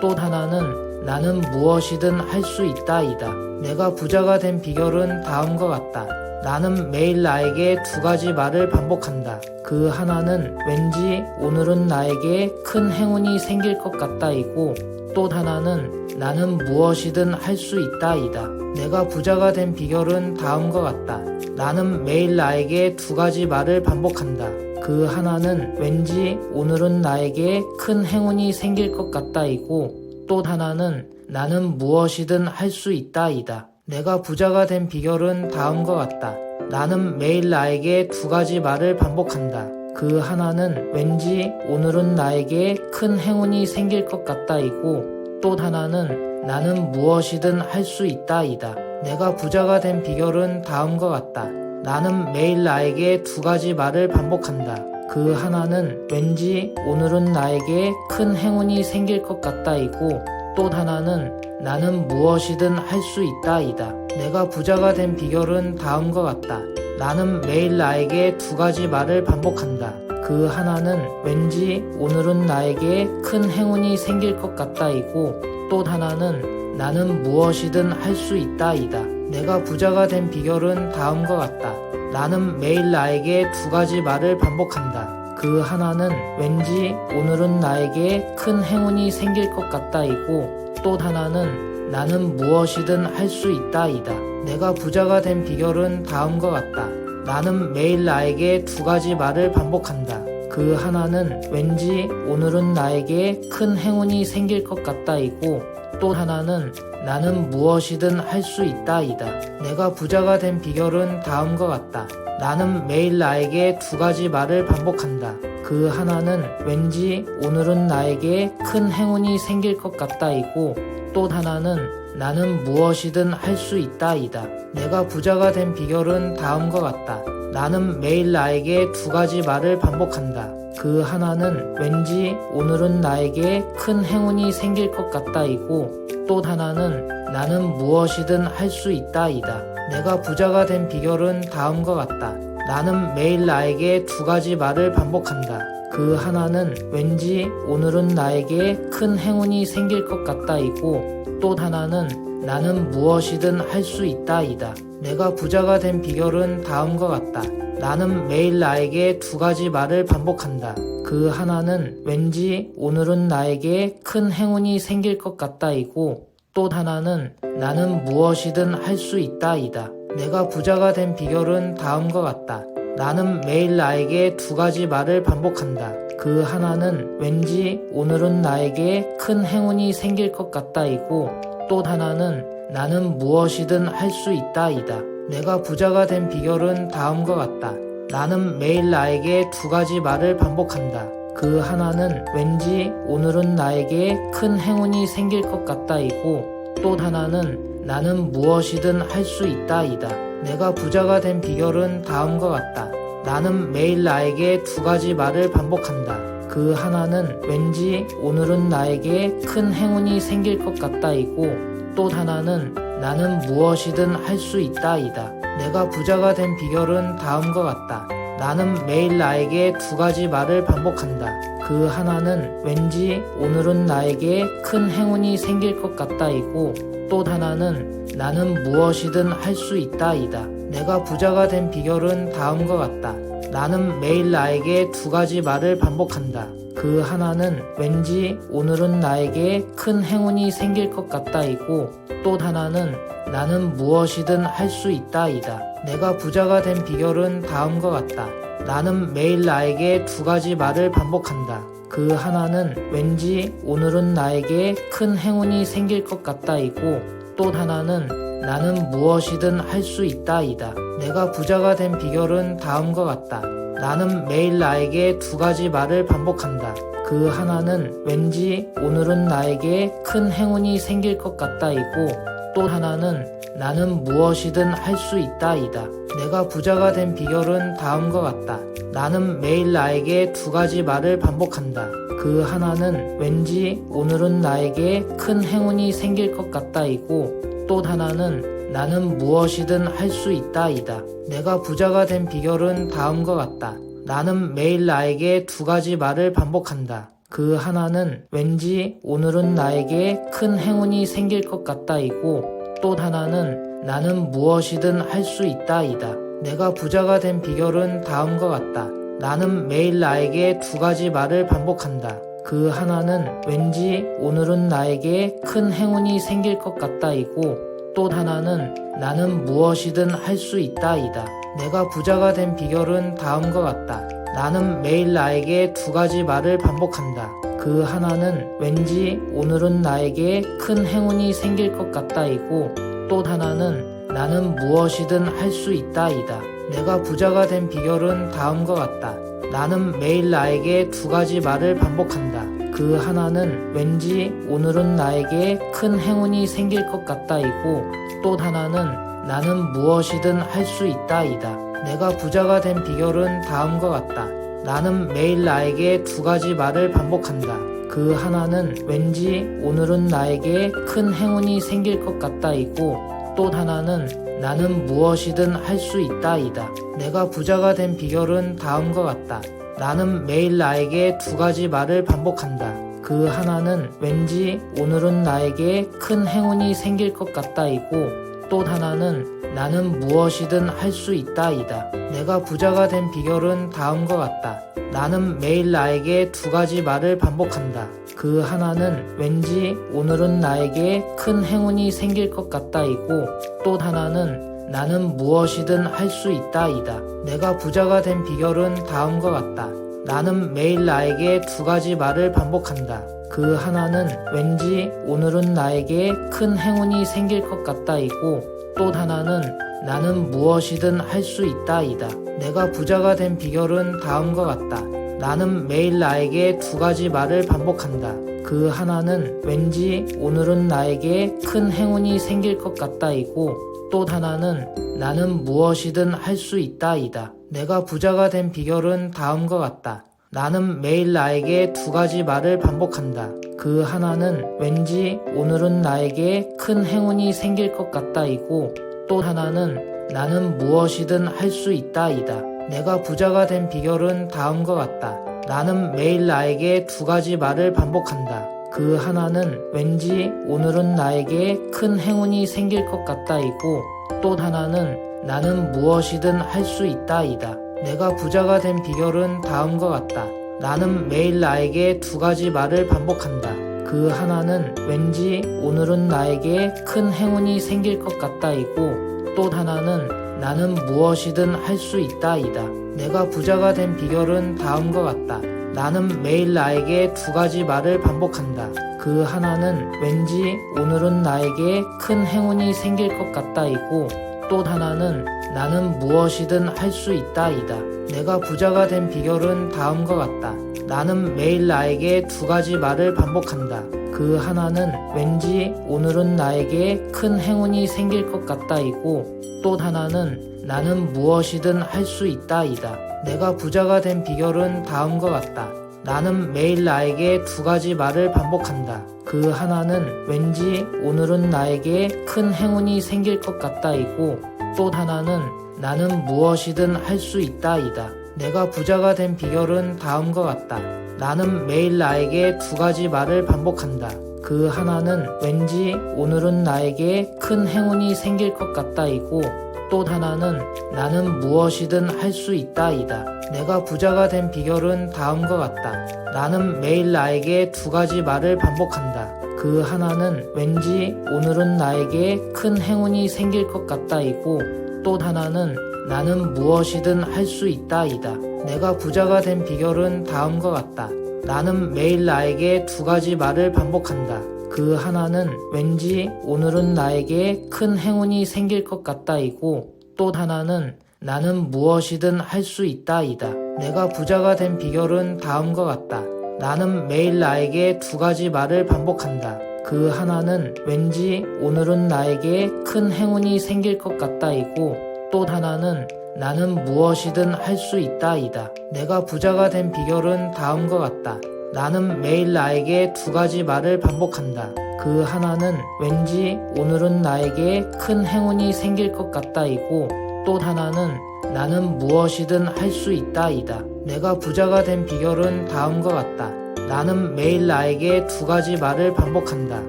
또 하나는 나는 무엇이든 할 수 있다이다. 내가 부자가 된 비결은 다음과 같다. 나는 매일 나에게 두 가지 말을 반복한다. 그 하나는 왠지 오늘은 나에게 큰 행운이 생길 것 같다이고, 또 하나는 나는 무엇이든 할 수 있다이다. 내가 부자가 된 비결은 다음과 같다. 나는 매일 나에게 두 가지 말을 반복한다. 그 하나는 왠지 오늘은 나에게 큰 행운이 생길 것 같다이고, 또 하나는 나는 무엇이든 할 수 있다이다. 내가 부자가 된 비결은 다음과 같다. 나는 매일 나에게 두 가지 말을 반복한다. 그 하나는 왠지 오늘은 나에게 큰 행운이 생길 것 같다이고, 또 하나는 나는 무엇이든 할 수 있다이다. 내가 부자가 된 비결은 다음과 같다. 나는 매일 나에게 두 가지 말을 반복한다. 그 하나는 왠지 오늘은 나에게 큰 행운이 생길 것 같다이고, 또 하나는 나는 무엇이든 할 수 있다이다. 내가 부자가 된 비결은 다음과 같다. 나는 매일 나에게 두 가지 말을 반복한다. 그 하나는 왠지 오늘은 나에게 큰 행운이 생길 것 같다이고, 또 하나는 나는 무엇이든 할 수 있다이다. 내가 부자가 된 비결은 다음과 같다. 나는 매일 나에게 두 가지 말을 반복한다. 그 하나는 왠지 오늘은 나에게 큰 행운이 생길 것 같다이고, 또 하나는 나는 무엇이든 할 수 있다이다. 내가 부자가 된 비결은 다음과 같다. 나는 매일 나에게 두 가지 말을 반복한다. 그 하나는 왠지 오늘은 나에게 큰 행운이 생길 것 같다이고, 또 하나는 나는 무엇이든 할 수 있다이다. 내가 부자가 된 비결은 다음과 같다. 나는 매일 나에게 두 가지 말을 반복한다. 그 하나는 왠지 오늘은 나에게 큰 행운이 생길 것 같다이고, 또 하나는 나는 무엇이든 할 수 있다이다. 내가 부자가 된 비결은 다음과 같다. 나는 매일 나에게 두 가지 말을 반복한다. 그 하나는 왠지 오늘은 나에게 큰 행운이 생길 것 같다이고, 또 하나는 나는 무엇이든 할 수 있다이다. 내가 부자가 된 비결은 다음과 같다. 나는 매일 나에게 두 가지 말을 반복한다. 그 하나는 왠지 오늘은 나에게 큰 행운이 생길 것 같다이고, 또 하나는 나는 무엇이든 할 수 있다이다. 내가 부자가 된 비결은 다음과 같다. 나는 매일 나에게 두 가지 말을 반복한다. 그 하나는 왠지 오늘은 나에게 큰 행운이 생길 것 같다이고, 또 하나는 나는 무엇이든 할 수 있다이다. 내가 부자가 된 비결은 다음과 같다. 나는 매일 나에게 두 가지 말을 반복한다. 그 하나는 왠지 오늘은 나에게 큰 행운이 생길 것 같다이고, 또 하나는 나는 무엇이든 할 수 있다이다. 내가 부자가 된 비결은 다음과 같다. 나는 매일 나에게 두 가지 말을 반복한다. 그 하나는 왠지 오늘은 나에게 큰 행운이 생길 것 같다이고, 또 하나는 나는 무엇이든 할 수 있다이다. 내가 부자가 된 비결은 다음과 같다. 나는 매일 나에게 두 가지 말을 반복한다. 그 하나는 왠지 오늘은 나에게 큰 행운이 생길 것 같다이고, 또 하나는 나는 무엇이든 할 수 있다이다. 내가 부자가 된 비결은 다음과 같다. 나는 매일 나에게 두 가지 말을 반복한다. 그 하나는 왠지 오늘은 나에게 큰 행운이 생길 것 같다이고, 또 하나는 나는 무엇이든 할 수 있다이다. 내가 부자가 된 비결은 다음과 같다. 나는 매일 나에게 두 가지 말을 반복한다. 그 하나는 왠지 오늘은 나에게 큰 행운이 생길 것 같다이고, 또 하나는 나는 무엇이든 할 수 있다이다. 내가 부자가 된 비결은 다음과 같다. 나는 매일 나에게 두 가지 말을 반복한다. 그 하나는 왠지 오늘은 나에게 큰 행운이 생길 것 같다이고, 또 하나는 나는 무엇이든 할 수 있다이다. 내가 부자가 된 비결은 다음과 같다. 나는 매일 나에게 두 가지 말을 반복한다. 그 하나는 왠지 오늘은 나에게 큰 행운이 생길 것 같다이고, 또 하나는 나는 무엇이든 할 수 있다이다. 내가 부자가 된 비결은 다음과 같다. 나는 매일 나에게 두 가지 말을 반복한다. 그 하나는 왠지 오늘은 나에게 큰 행운이 생길 것 같다이고, 또 하나는 나는 무엇이든 할 수 있다이다. 내가 부자가 된 비결은 다음과 같다. 나는 매일 나에게 두 가지 말을 반복한다. 그 하나는 왠지 오늘은 나에게 큰 행운이 생길 것 같다이고, 또 하나는 나는 무엇이든 할 수 있다이다. 내가 부자가 된 비결은 다음과 같다. 나는 매일 나에게 두 가지 말을 반복한다. 그 하나는 왠지 오늘은 나에게 큰 행운이 생길 것 같다이고, 또 하나는 나는 무엇이든 할 수 있다이다. 내가 부자가 된 비결은 다음과 같다. 나는 매일 나에게 두 가지 말을 반복한다. 그 하나는 왠지 오늘은 나에게 큰 행운이 생길 것 같다이고, 또 하나는 나는 무엇이든 할 수 있다이다. 내가 부자가 된 비결은 다음과 같다. 나는 매일 나에게 두 가지 말을 반복한다. 그 하나는 왠지 오늘은 나에게 큰 행운이 생길 것 같다이고, 또 하나는 나는 무엇이든 할 수 있다이다. 내가 부자가 된 비결은 다음과 같다. 나는 매일 나에게 두 가지 말을 반복한다. 그 하나는 왠지 오늘은 나에게 큰 행운이 생길 것 같다이고, 또 하나는 나는 무엇이든 할 수 있다이다. 내가 부자가 된 비결은 다음과 같다. 나는 매일 나에게 두 가지 말을 반복한다. 그 하나는 왠지 오늘은 나에게 큰 행운이 생길 것 같다이고, 또 하나는 나는 무엇이든 할 수 있다이다. 내가 부자가 된 비결은 다음과 같다. 나는 매일 나에게 두 가지 말을 반복한다. 그 하나는 왠지 오늘은 나에게 큰 행운이 생길 것 같다이고, 또 하나는 나는 무엇이든 할 수 있다이다. 내가 부자가 된 비결은 다음과 같다. 나는 매일 나에게 두 가지 말을 반복한다. 그 하나는 왠지 오늘은 나에게 큰 행운이 생길 것 같다이고, 또 하나는 나는 무엇이든 할 수 있다이다. 내가 부자가 된 비결은 다음과 같다. 나는 매일 나에게 두 가지 말을 반복한다. 그 하나는 왠지 오늘은 나에게 큰 행운이 생길 것 같다이고, 또 하나는 나는 무엇이든 할 수 있다이다. 내가 부자가 된 비결은 다음과 같다. 나는 매일 나에게 두 가지 말을 반복한다. 그 하나는 왠지 오늘은 나에게 큰 행운이 생길 것 같다이고, 또 하나는 나는 무엇이든 할 수 있다이다. 내가 부자가 된 비결은 다음과 같다. 나는 매일 나에게 두 가지 말을 반복한다. 그 하나는 왠지 오늘은 나에게 큰 행운이 생길 것 같다이고, 또 하나는 나는 무엇이든 할 수 있다이다. 내가 부자가 된 비결은 다음과 같다. 나는 매일 나에게 두 가지 말을 반복한다. 그 하나는 왠지 오늘은 나에게 큰 행운이 생길 것 같다이고, 또 하나는 나는 무엇이든 할 수 있다이다. 내가 부자가 된 비결은 다음과 같다. 나는 매일 나에게 두 가지 말을 반복한다. 그 하나는 왠지 오늘은 나에게 큰 행운이 생길 것 같다이고, 또 하나는 나는 무엇이든 할 수 있다이다. 내가 부자가 된 비결은 다음과 같다. 나는 매일 나에게 두 가지 말을 반복한다. 그 하나는 왠지 오늘은 나에게 큰 행운이 생길 것 같다이고, 또 하나는 나는 무엇이든 할 수 있다이다. 내가 부자가 된 비결은 다음과 같다. 나는 매일 나에게 두 가지 말을 반복한다. 그 하나는 왠지 오늘은 나에게 큰 행운이 생길 것 같다이고, 또 하나는 나는 무엇이든 할 수 있다이다. 내가 부자가 된 비결은 다음과 같다. 나는 매일 나에게 두 가지 말을 반복한다. 그 하나는 왠지 오늘은 나에게 큰 행운이 생길 것 같다이고, 또 하나는 나는 무엇이든 할 수 있다이다. 내가 부자가 된 비결은 다음과 같다. 나는 매일 나에게 두 가지 말을 반복한다. 그 하나는 왠지 오늘은 나에게 큰 행운이 생길 것 같다이고, 또 하나는 나는 무엇이든 할 수 있다이다. 내가 부자가 된 비결은 다음과 같다. 나는 매일 나에게 두 가지 말을 반복한다. 그 하나는 왠지 오늘은 나에게 큰 행운이 생길 것 같다이고, 또 하나는 나는 무엇이든 할 수 있다이다. 내가 부자가 된 비결은 다음과 같다. 나는 매일 나에게 두 가지 말을 반복한다. 그 하나는 왠지 오늘은 나에게 큰 행운이 생길 것 같다이고 또 하나는 나는 무엇이든 할 수 있다이다. 내가 부자가 된 비결은 다음과 같다. 나는 매일 나에게 두 가지 말을 반복한다. 그 하나는 왠지 오늘은 나에게 큰 행운이 생길 것 같다이고 또 하나는 나는 무엇이든 할 수 있다이다. 내가 부자가 된 비결은 다음과 같다. 나는 매일 나에게 두 가지 말을 반복한다.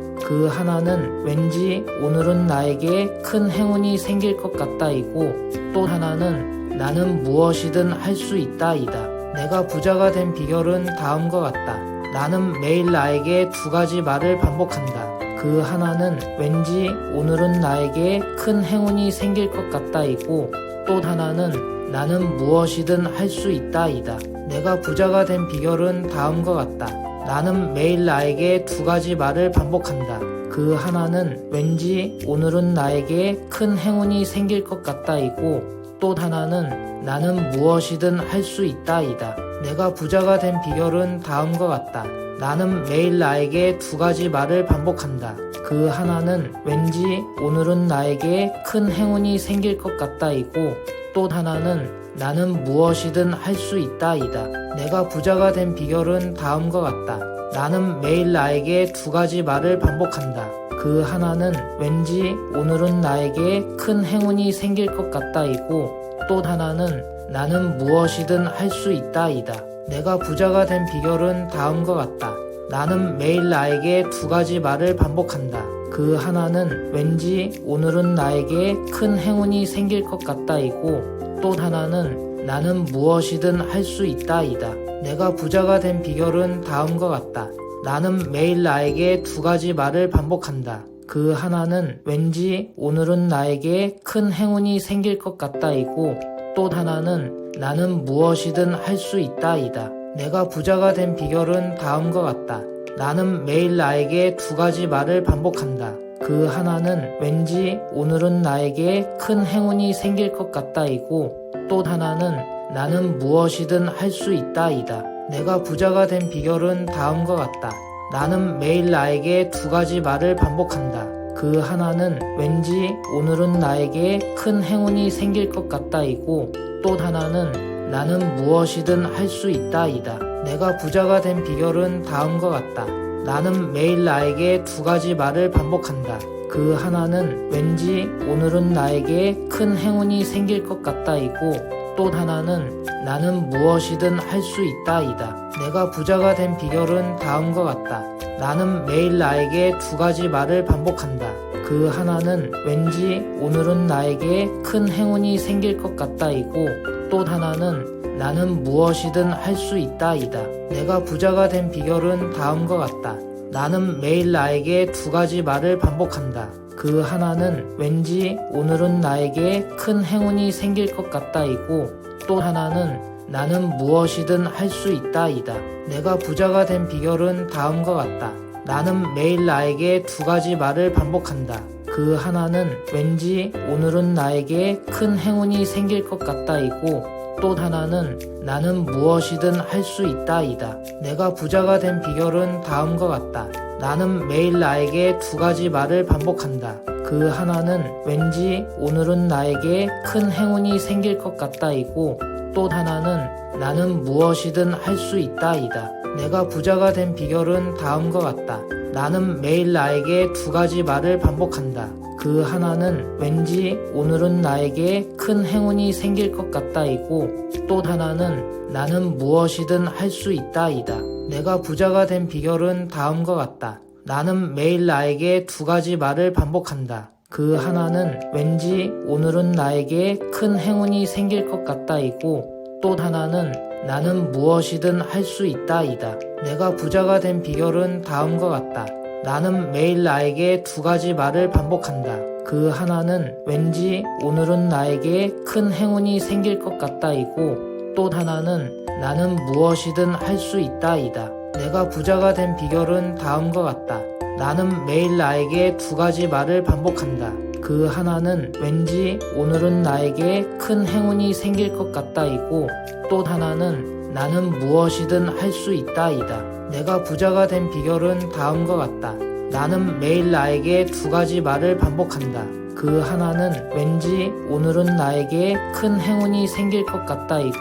그 하나는 왠지 오늘은 나에게 큰 행운이 생길 것 같다이고 또 하나는 나는 무엇이든 할 수 있다이다. 내가 부자가 된 비결은 다음과 같다. 나는 매일 나에게 두 가지 말을 반복한다. 그 하나는 왠지 오늘은 나에게 큰 행운이 생길 것 같다이고 또 하나는 나는 무엇이든 할 수 있다이다. 내가 부자가 된 비결은 다음과 같다. 나는 매일 나에게 두 가지 말을 반복한다. 그 하나는 왠지 오늘은 나에게 큰 행운이 생길 것 같다이고 또 하나는 나는 무엇이든 할 수 있다이다. 내가 부자가 된 비결은 다음과 같다. 나는 매일 나에게 두 가지 말을 반복한다. 그 하나는 왠지 오늘은 나에게 큰 행운이 생길 것 같다이고 또 하나는 나는 무엇이든 할 수 있다이다. 내가 부자가 된 비결은 다음과 같다. 나는 매일 나에게 두 가지 말을 반복한다. 그 하나는 왠지 오늘은 나에게 큰 행운이 생길 것 같다이고 또 하나는 나는 무엇이든 할 수 있다이다. 내가 부자가 된 비결은 다음과 같다. 나는 매일 나에게 두 가지 말을 반복한다. 그 하나는 왠지 오늘은 나에게 큰 행운이 생길 것 같다이고 또 하나는 나는 무엇이든 할 수 있다이다. 내가 부자가 된 비결은 다음과 같다. 나는 매일 나에게 두 가지 말을 반복한다. 그 하나는 왠지 오늘은 나에게 큰 행운이 생길 것 같다이고 또 하나는 나는 무엇이든 할 수 있다이다. 내가 부자가 된 비결은 다음과 같다. 나는 매일 나에게 두 가지 말을 반복한다. 그 하나는 왠지 오늘은 나에게 큰 행운이 생길 것 같다이고 또 하나는 나는 무엇이든 할 수 있다이다. 내가 부자가 된 비결은 다음과 같다. 나는 매일 나에게 두 가지 말을 반복한다. 그 하나는 왠지 오늘은 나에게 큰 행운이 생길 것 같다이고 또 하나는 나는 무엇이든 할 수 있다이다. 내가 부자가 된 비결은 다음과 같다. 나는 매일 나에게 두 가지 말을 반복한다. 그 하나는 왠지 오늘은 나에게 큰 행운이 생길 것 같다이고 또 하나는 나는 무엇이든 할 수 있다이다. 내가 부자가 된 비결은 다음과 같다. 나는 매일 나에게 두 가지 말을 반복한다. 그 하나는 왠지 오늘은 나에게 큰 행운이 생길 것 같다이고 또 하나는 나는 무엇이든 할 수 있다이다. 내가 부자가 된 비결은 다음과 같다. 나는 매일 나에게 두 가지 말을 반복한다. 그 하나는 왠지 오늘은 나에게 큰 행운이 생길 것 같다이고 또 하나는 나는 무엇이든 할 수 있다이다. 내가 부자가 된 비결은 다음과 같다. 나는 매일 나에게 두 가지 말을 반복한다. 그 하나는 왠지 오늘은 나에게 큰 행운이 생길 것 같다이고 또 하나는 나는 무엇이든 할 수 있다이다. 내가 부자가 된 비결은 다음과 같다. 나는 매일 나에게 두 가지 말을 반복한다. 그 하나는 왠지 오늘은 나에게 큰 행운이 생길 것 같다이고 또 하나는 나는 무엇이든 할 수 있다이다. 내가 부자가 된 비결은 다음과 같다. 나는 매일 나에게 두 가지 말을 반복한다. 그 하나는 왠지 오늘은 나에게 큰 행운이 생길 것 같다이고 또 하나는 나는 무엇이든 할 수 있다이다. 내가 부자가 된 비결은 다음과 같다. 나는 매일 나에게 두 가지 말을 반복한다. 그 하나는 왠지 오늘은 나에게 큰 행운이 생길 것 같다이고 또 하나는 나는 무엇이든 할 수 있다이다. 내가 부자가 된 비결은 다음과 같다. 나는 매일 나에게 두 가지 말을 반복한다. 그 하나는 왠지 오늘은 나에게 큰 행운이 생길 것 같다이고 또 하나는 나는 무엇이든 할 수 있다이다. 내가 부자가 된 비결은 다음과 같다. 나는 매일 나에게 두 가지 말을 반복한다. 그 하나는 왠지 오늘은 나에게 큰 행운이 생길 것 같다이고 또 하나는 나는 무엇이든 할 수 있다이다. 내가 부자가 된 비결은 다음과 같다. 나는 매일 나에게 두 가지 말을 반복한다. 그 하나는 왠지 오늘은 나에게 큰 행운이 생길 것 같다이고,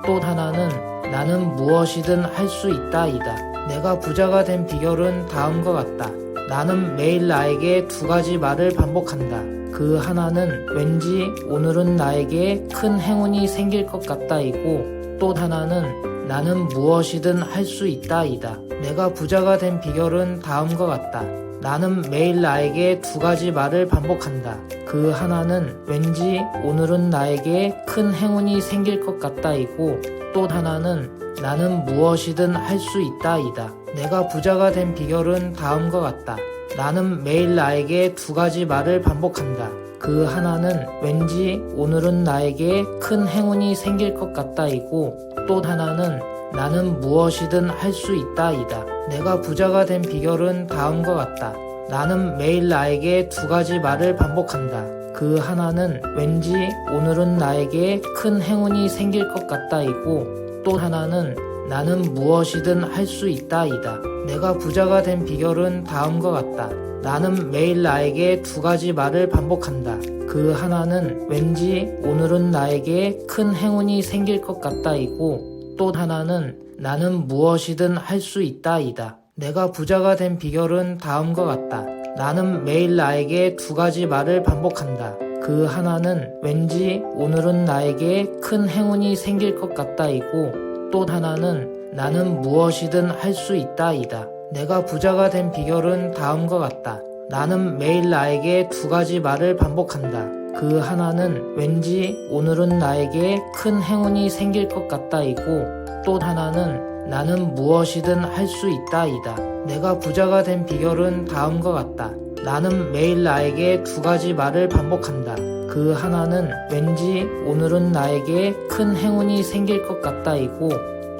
또 하나는 나는 무엇이든 할 수 있다이다. 내가 부자가 된 비결은 다음과 같다. 나는 매일 나에게 두 가지 말을 반복한다. 그 하나는 왠지 오늘은 나에게 큰 행운이 생길 것 같다이고, 또 하나는 나는 무엇이든 할 수 있다이다. 내가 부자가 된 비결은 다음과 같다. 나는 매일 나에게 두 가지 말을 반복한다. 그 하나는 왠지 오늘은 나에게 큰 행운이 생길 것 같다이고, 또 하나는 나는 무엇이든 할 수 있다이다. 내가 부자가 된 비결은 다음과 같다. 나는 매일 나에게 두 가지 말을 반복한다. 그 하나는 왠지 오늘은 나에게 큰 행운이 생길 것 같다이고, 또 하나는 나는 무엇이든 할 수 있다이다. 내가 부자가 된 비결은 다음과 같다. 나는 매일 나에게 두 가지 말을 반복한다. 그 하나는 왠지 오늘은 나에게 큰 행운이 생길 것 같다이고, 또 하나는 나는 무엇이든 할 수 있다이다. 내가 부자가 된 비결은 다음과 같다. 나는 매일 나에게 두 가지 말을 반복한다. 그 하나는 왠지 오늘은 나에게 큰 행운이 생길 것 같다이고, 또 하나는 나는 무엇이든 할 수 있다이다. 내가 부자가 된 비결은 다음과 같다. 나는 매일 나에게 두 가지 말을 반복한다. 그 하나는 왠지 오늘은 나에게 큰 행운이 생길 것 같다이고, 또 하나는 나는 무엇이든 할 수 있다이다. 내가 부자가 된 비결은 다음과 같다. 나는 매일 나에게 두 가지 말을 반복한다. 그 하나는 왠지 오늘은 나에게 큰 행운이 생길 것 같다이고, 또 하나는 나는 무엇이든 할 수 있다이다. 내가 부자가 된 비결은 다음과 같다. 나는 매일 나에게 두 가지 말을 반복한다. 그 하나는 왠지 오늘은 나에게 큰 행운이 생길 것 같다이고,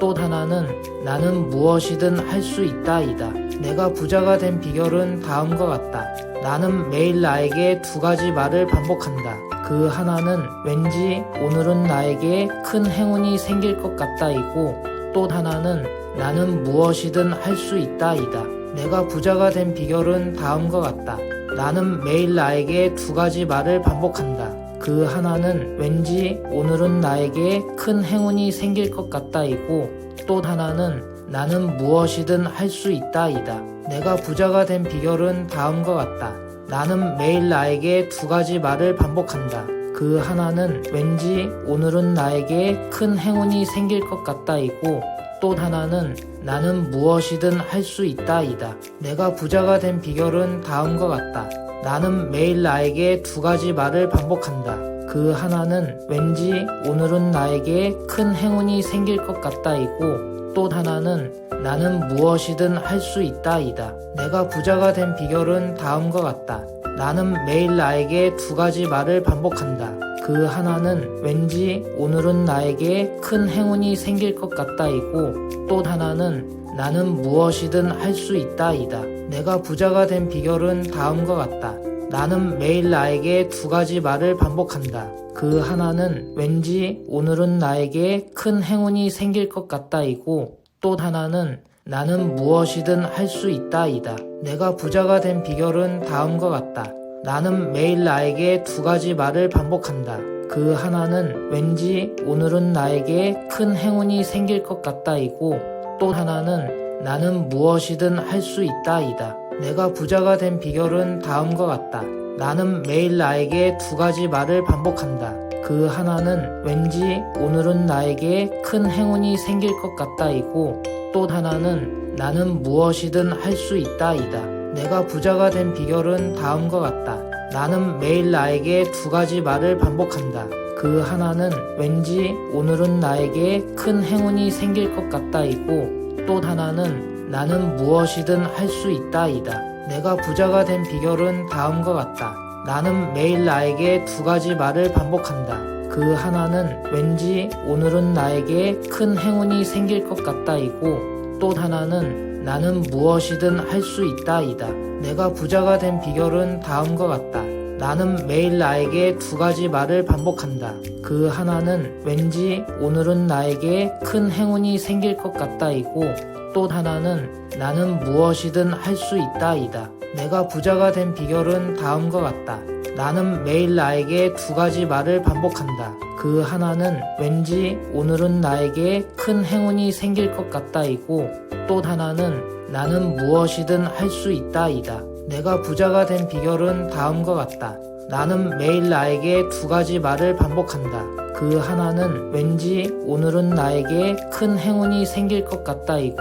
또 하나는 나는 무엇이든 할 수 있다이다. 내가 부자가 된 비결은 다음과 같다. 나는 매일 나에게 두 가지 말을 반복한다. 그 하나는 왠지 오늘은 나에게 큰 행운이 생길 것 같다이고, 또 하나는 나는 무엇이든 할 수 있다이다. 내가 부자가 된 비결은 다음과 같다. 나는 매일 나에게 두 가지 말을 반복한다. 그 하나는 왠지 오늘은 나에게 큰 행운이 생길 것 같다이고, 또 하나는 나는 무엇이든 할 수 있다이다. 내가 부자가 된 비결은 다음과 같다. 나는 매일 나에게 두 가지 말을 반복한다. 그 하나는 왠지 오늘은 나에게 큰 행운이 생길 것 같다이고, 또 하나는 나는 무엇이든 할 수 있다이다. 내가 부자가 된 비결은 다음과 같다. 나는 매일 나에게 두 가지 말을 반복한다. 그 하나는 왠지 오늘은 나에게 큰 행운이 생길 것 같다이고, 또 하나는 나는 무엇이든 할 수 있다이다. 내가 부자가 된 비결은 다음과 같다. 나는 매일 나에게 두 가지 말을 반복한다. 그 하나는 왠지 오늘은 나에게 큰 행운이 생길 것 같다이고, 또 하나는 나는 무엇이든 할 수 있다이다. 내가 부자가 된 비결은 다음과 같다. 나는 매일 나에게 두 가지 말을 반복한다. 그 하나는 왠지 오늘은 나에게 큰 행운이 생길 것 같다이고, 또 하나는 나는 무엇이든 할 수 있다이다. 내가 부자가 된 비결은 다음과 같다. 나는 매일 나에게 두 가지 말을 반복한다. 그 하나는 왠지 오늘은 나에게 큰 행운이 생길 것 같다이고, 또 하나는 나는 무엇이든 할 수 있다이다. 내가 부자가 된 비결은 다음과 같다. 나는 매일 나에게 두 가지 말을 반복한다. 그 하나는 왠지 오늘은 나에게 큰 행운이 생길 것 같다이고, 또 하나는 나는 무엇이든 할 수 있다이다. 내가 부자가 된 비결은 다음과 같다. 나는 매일 나에게 두 가지 말을 반복한다. 그 하나는 왠지 오늘은 나에게 큰 행운이 생길 것 같다이고, 또 하나는 나는 무엇이든 할 수 있다이다. 내가 부자가 된 비결은 다음과 같다. 나는 매일 나에게 두 가지 말을 반복한다. 그 하나는 왠지 오늘은 나에게 큰 행운이 생길 것 같다이고, 또 하나는 나는 무엇이든 할 수 있다이다. 내가 부자가 된 비결은 다음과 같다. 나는 매일 나에게 두 가지 말을 반복한다. 그 하나는 왠지 오늘은 나에게 큰 행운이 생길 것 같다이고, 또 하나는 나는 무엇이든 할 수 있다이다. 내가 부자가 된 비결은 다음과 같다. 나는 매일 나에게 두 가지 말을 반복한다. 그 하나는 왠지 오늘은 나에게 큰 행운이 생길 것 같다이고, 또 하나는 나는 무엇이든 할 수 있다이다. 내가 부자가 된 비결은 다음과 같다. 나는 매일 나에게 두 가지 말을 반복한다. 그 하나는 왠지 오늘은 나에게 큰 행운이 생길 것 같다이고,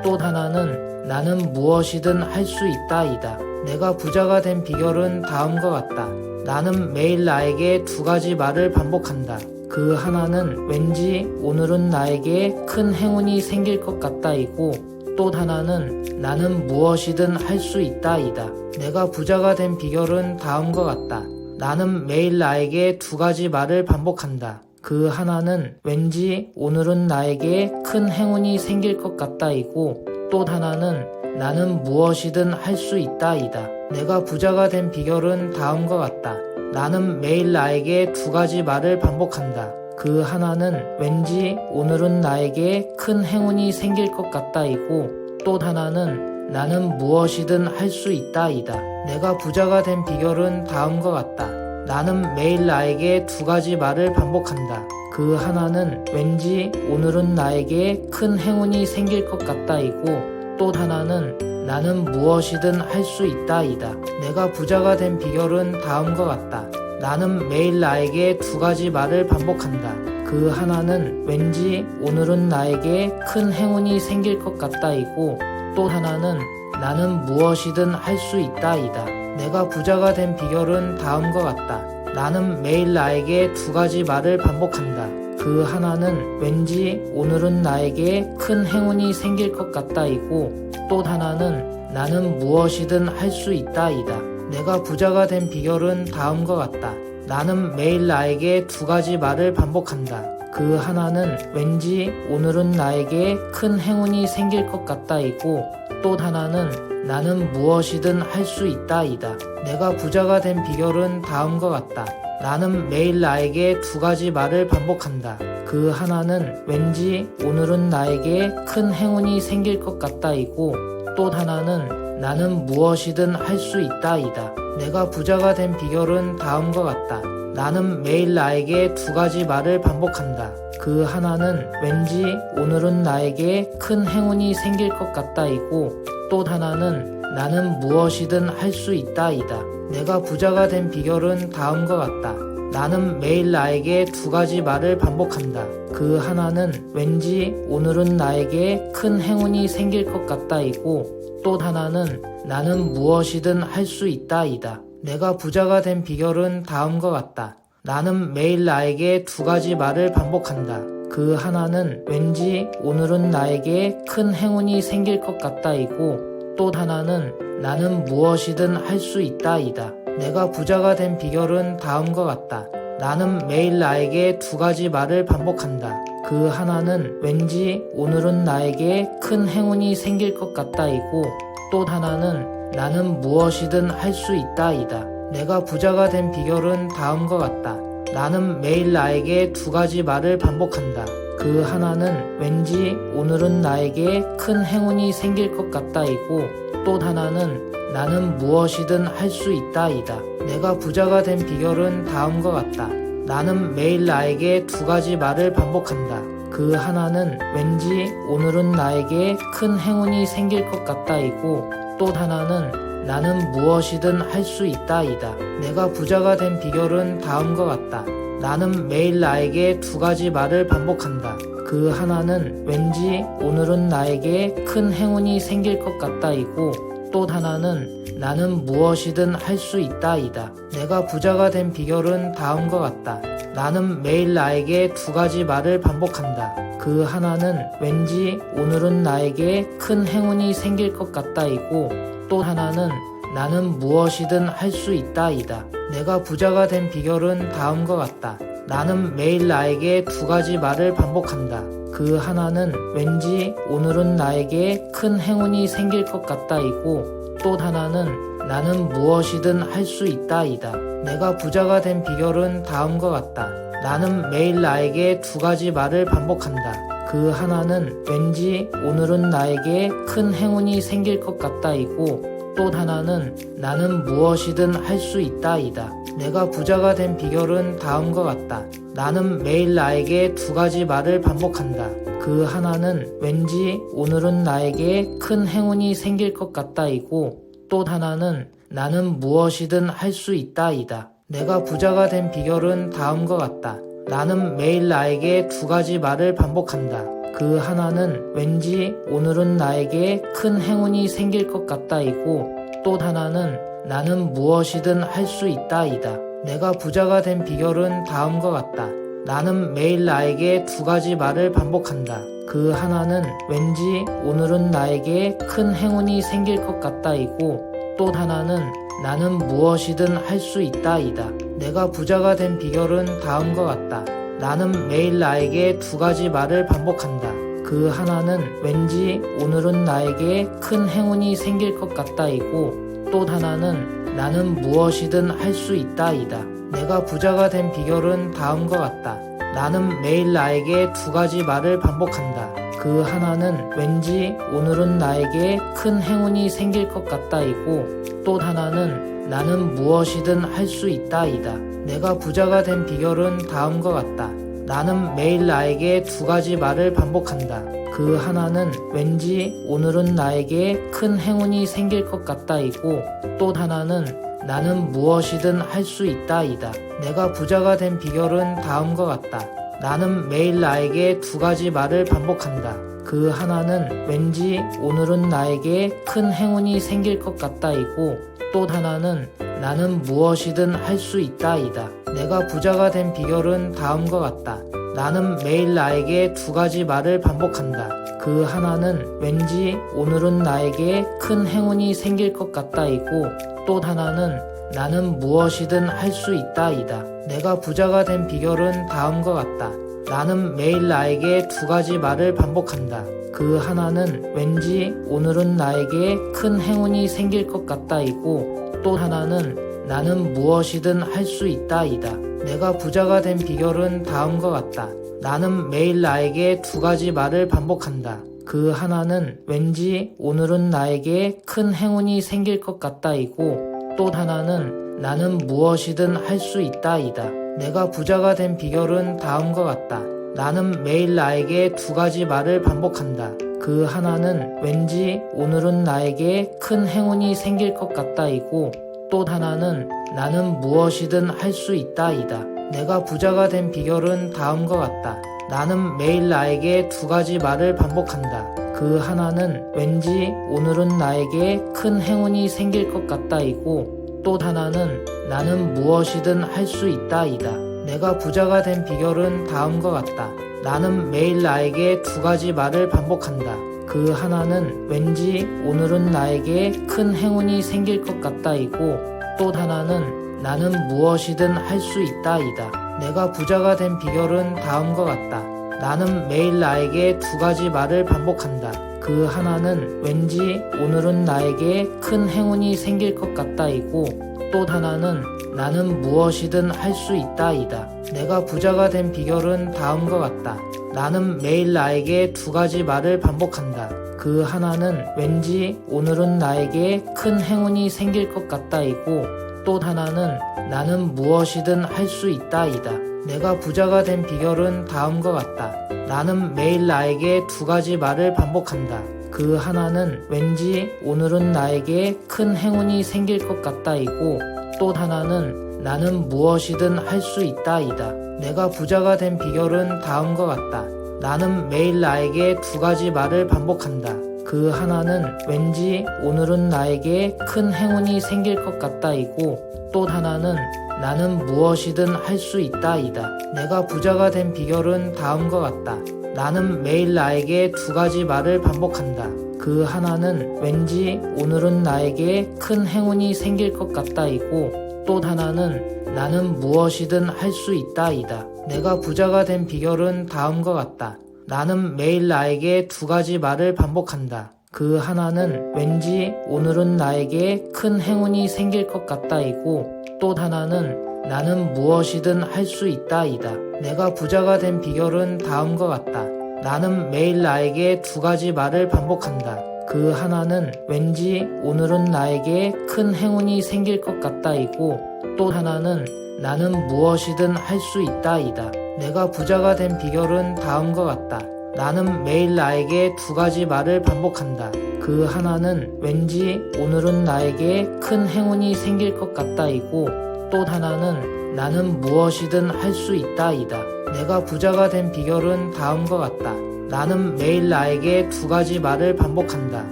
또 하나는 나는 무엇이든 할 수 있다이다. 내가 부자가 된 비결은 다음과 같다. 나는 매일 나에게 두 가지 말을 반복한다. 그 하나는 왠지 오늘은 나에게 큰 행운이 생길 것 같다이고, 또 하나는 나는 무엇이든 할 수 있다이다. 내가 부자가 된 비결은 다음과 같다. 나는 매일 나에게 두 가지 말을 반복한다. 그 하나는 왠지 오늘은 나에게 큰 행운이 생길 것 같다이고, 또 하나는 나는 무엇이든 할 수 있다이다. 내가 부자가 된 비결은 다음과 같다. 나는 매일 나에게 두 가지 말을 반복한다. 그 하나는 왠지 오늘은 나에게 큰 행운이 생길 것 같다이고, 또 하나는 나는 무엇이든 할 수 있다이다. 내가 부자가 된 비결은 다음과 같다. 나는 매일 나에게 두 가지 말을 반복한다. 그 하나는 왠지 오늘은 나에게 큰 행운이 생길 것 같다이고, 또 하나는 나는 무엇이든 할 수 있다이다. 내가 부자가 된 비결은 다음과 같다. 나는 매일 나에게 두 가지 말을 반복한다. 그 하나는 왠지 오늘은 나에게 큰 행운이 생길 것 같다이고, 또 하나는 나는 무엇이든 할 수 있다이다. 내가 부자가 된 비결은 다음과 같다. 나는 매일 나에게 두 가지 말을 반복한다. 그 하나는 왠지 오늘은 나에게 큰 행운이 생길 것 같다이고, 또 하나는 나는 무엇이든 할 수 있다이다. 내가 부자가 된 비결은 다음과 같다. 나는 매일 나에게 두 가지 말을 반복한다. 그 하나는 왠지 오늘은 나에게 큰 행운이 생길 것 같다이고, 또 하나는 나는 무엇이든 할 수 있다이다. 내가 부자가 된 비결은 다음과 같다. 나는 매일 나에게 두 가지 말을 반복한다. 그 하나는 왠지 오늘은 나에게 큰 행운이 생길 것 같다이고, 또 하나는 나는 무엇이든 할 수 있다이다. 내가 부자가 된 비결은 다음과 같다. 나는 매일 나에게 두 가지 말을 반복한다. 그 하나는 왠지 오늘은 나에게 큰 행운이 생길 것 같다이고, 또 하나는 나는 무엇이든 할 수 있다이다. 내가 부자가 된 비결은 다음과 같다. 나는 매일 나에게 두 가지 말을 반복한다. 그 하나는 왠지 오늘은 나에게 큰 행운이 생길 것 같다이고, 또 하나는 나는 무엇이든 할 수 있다이다. 내가 부자가 된 비결은 다음과 같다. 나는 매일 나에게 두 가지 말을 반복한다. 그 하나는 왠지 오늘은 나에게 큰 행운이 생길 것 같다이고, 또 하나는 나는 무엇이든 할 수 있다이다. 내가 부자가 된 비결은 다음과 같다. 나는 매일 나에게 두 가지 말을 반복한다. 그 하나는 왠지 오늘은 나에게 큰 행운이 생길 것 같다이고, 또 하나는 나는 무엇이든 할 수 있다이다. 내가 부자가 된 비결은 다음과 같다. 나는 매일 나에게 두 가지 말을 반복한다. 그 하나는 왠지 오늘은 나에게 큰 행운이 생길 것 같다이고, 또 하나는 나는 무엇이든 할 수 있다이다. 내가 부자가 된 비결은 다음과 같다. 나는 매일 나에게 두 가지 말을 반복한다. 그 하나는 왠지 오늘은 나에게 큰 행운이 생길 것 같다이고, 또 하나는 나는 무엇이든 할 수 있다이다. 내가 부자가 된 비결은 다음과 같다. 나는 매일 나에게 두 가지 말을 반복한다. 그 하나는 왠지 오늘은 나에게 큰 행운이 생길 것 같다이고, 또 하나는 나는 무엇이든 할 수 있다이다. 내가 부자가 된 비결은 다음과 같다. 나는 매일 나에게 두 가지 말을 반복한다. 그 하나는 왠지 오늘은 나에게 큰 행운이 생길 것 같다이고, 또 하나는 나는 무엇이든 할 수 있다이다. 내가 부자가 된 비결은 다음과 같다. 나는 매일 나에게 두 가지 말을 반복한다. 그 하나는 왠지 오늘은 나에게 큰 행운이 생길 것 같다이고, 또 하나는 나는 무엇이든 할 수 있다이다. 내가 부자가 된 비결은 다음과 같다. 나는 매일 나에게 두 가지 말을 반복한다. 그 하나는 왠지 오늘은 나에게 큰 행운이 생길 것 같다이고, 또 하나는 나는 무엇이든 할 수 있다이다. 내가 부자가 된 비결은 다음과 같다. 나는 매일 나에게 두 가지 말을 반복한다. 그 하나는 왠지 오늘은 나에게 큰 행운이 생길 것 같다이고, 또 하나는 나는 무엇이든 할 수 있다이다. 내가 부자가 된 비결은 다음과 같다. 나는 매일 나에게 두 가지 말을 반복한다. 그 하나는 왠지 오늘은 나에게 큰 행운이 생길 것 같다이고, 또 하나는 나는 무엇이든 할 수 있다이다. 내가 부자가 된 비결은 다음과 같다. 나는 매일 나에게 두 가지 말을 반복한다. 그 하나는 왠지 오늘은 나에게 큰 행운이 생길 것 같다이고, 또 하나는 나는 무엇이든 할 수 있다이다. 내가 부자가 된 비결은 다음과 같다. 나는 매일 나에게 두 가지 말을 반복한다. 그 하나는 왠지 오늘은 나에게 큰 행운이 생길 것 같다이고, 또 하나는 나는 무엇이든 할 수 있다이다. 내가 부자가 된 비결은 다음과 같다. 나는 매일 나에게 두 가지 말을 반복한다. 그 하나는 왠지 오늘은 나에게 큰 행운이 생길 것 같다이고, 또 하나는 나는 무엇이든 할 수 있다이다. 내가 부자가 된 비결은 다음과 같다. 나는 매일 나에게 두 가지 말을 반복한다. 그 하나는 왠지 오늘은 나에게 큰 행운이 생길 것 같다이고, 또 하나는 나는 무엇이든 할 수 있다이다. 내가 부자가 된 비결은 다음과 같다. 나는 매일 나에게 두 가지 말을 반복한다. 그 하나는 왠지 오늘은 나에게 큰 행운이 생길 것 같다이고, 또 하나는 나는 무엇이든 할 수 있다이다. 내가 부자가 된 비결은 다음과 같다. 나는 매일 나에게 두 가지 말을 반복한다. 그 하나는 왠지 오늘은 나에게 큰 행운이 생길 것 같다이고, 또 하나는 나는 무엇이든 할 수 있다이다. 내가 부자가 된 비결은 다음과 같다. 나는 매일 나에게 두 가지 말을 반복한다. 그 하나는 왠지 오늘은 나에게 큰 행운이 생길 것 같다이고, 또 하나는 나는 무엇이든 할 수 있다이다. 내가 부자가 된 비결은 다음과 같다. 나는 매일 나에게 두 가지 말을 반복한다. 그 하나는 왠지 오늘은 나에게 큰 행운이 생길 것 같다이고, 또 하나는 나는 무엇이든 할 수 있다이다. 내가 부자가 된 비결은 다음과 같다. 나는 매일 나에게 두 가지 말을 반복한다. 그 하나는 왠지 오늘은 나에게 큰 행운이 생길 것 같다이고, 또 하나는 나는 무엇이든 할 수 있다이다. 내가 부자가 된 비결은 다음과 같다. 나는 매일 나에게 두 가지 말을 반복한다. 그 하나는 왠지 오늘은 나에게 큰 행운이 생길 것 같다이고, 또 하나는 나는 무엇이든 할 수 있다이다. 내가 부자가 된 비결은 다음과 같다. 나는 매일 나에게 두 가지 말을 반복한다. 그 하나는 왠지 오늘은 나에게 큰 행운이 생길 것 같다이고, 또 하나는 나는 무엇이든 할 수 있다이다. 내가 부자가 된 비결은 다음과 같다. 나는 매일 나에게 두 가지 말을 반복한다. 그 하나는 왠지 오늘은 나에게 큰 행운이 생길 것 같다이고, 또 하나는 나는 무엇이든 할 수 있다이다. 내가 부자가 된 비결은 다음과 같다. 나는 매일 나에게 두 가지 말을 반복한다. 그 하나는 왠지 오늘은 나에게 큰 행운이 생길 것 같다이고, 또 하나는 나는 무엇이든 할 수 있다이다. 내가 부자가 된 비결은 다음과 같다. 나는 매일 나에게 두 가지 말을 반복한다. 그 하나는 왠지 오늘은 나에게 큰 행운이 생길 것 같다이고, 또 하나는 나는 무엇이든 할 수 있다이다. 내가 부자가 된 비결은 다음과 같다. 나는 매일 나에게 두 가지 말을 반복한다. 그 하나는 왠지 오늘은 나에게 큰 행운이 생길 것 같다이고, 또 하나는 나는 무엇이든 할 수 있다이다. 내가 부자가 된 비결은 다음과 같다. 나는 매일 나에게 두 가지 말을 반복한다. 그 하나는 왠지 오늘은 나에게 큰 행운이 생길 것 같다이고, 또 하나는 나는 무엇이든 할 수 있다이다. 내가 부자가 된 비결은 다음과 같다. 나는 매일 나에게 두 가지 말을 반복한다. 그 하나는 왠지 오늘은 나에게 큰 행운이 생길 것 같다이고, 또 하나는 나는 무엇이든 할 수 있다이다. 내가 부자가 된 비결은 다음과 같다. 나는 매일 나에게 두 가지 말을 반복한다. 그 하나는 왠지 오늘은 나에게 큰 행운이 생길 것 같다이고 또 하나는 나는 무엇이든 할 수 있다이다. 내가 부자가 된 비결은 다음과 같다. 나는 매일 나에게 두 가지 말을 반복한다. 그 하나는 왠지 오늘은 나에게 큰 행운이 생길 것 같다이고 또 하나는 나는 무엇이든 할 수 있다이다. 내가 부자가 된 비결은 다음과 같다. 나는 매일 나에게 두 가지 말을 반복한다.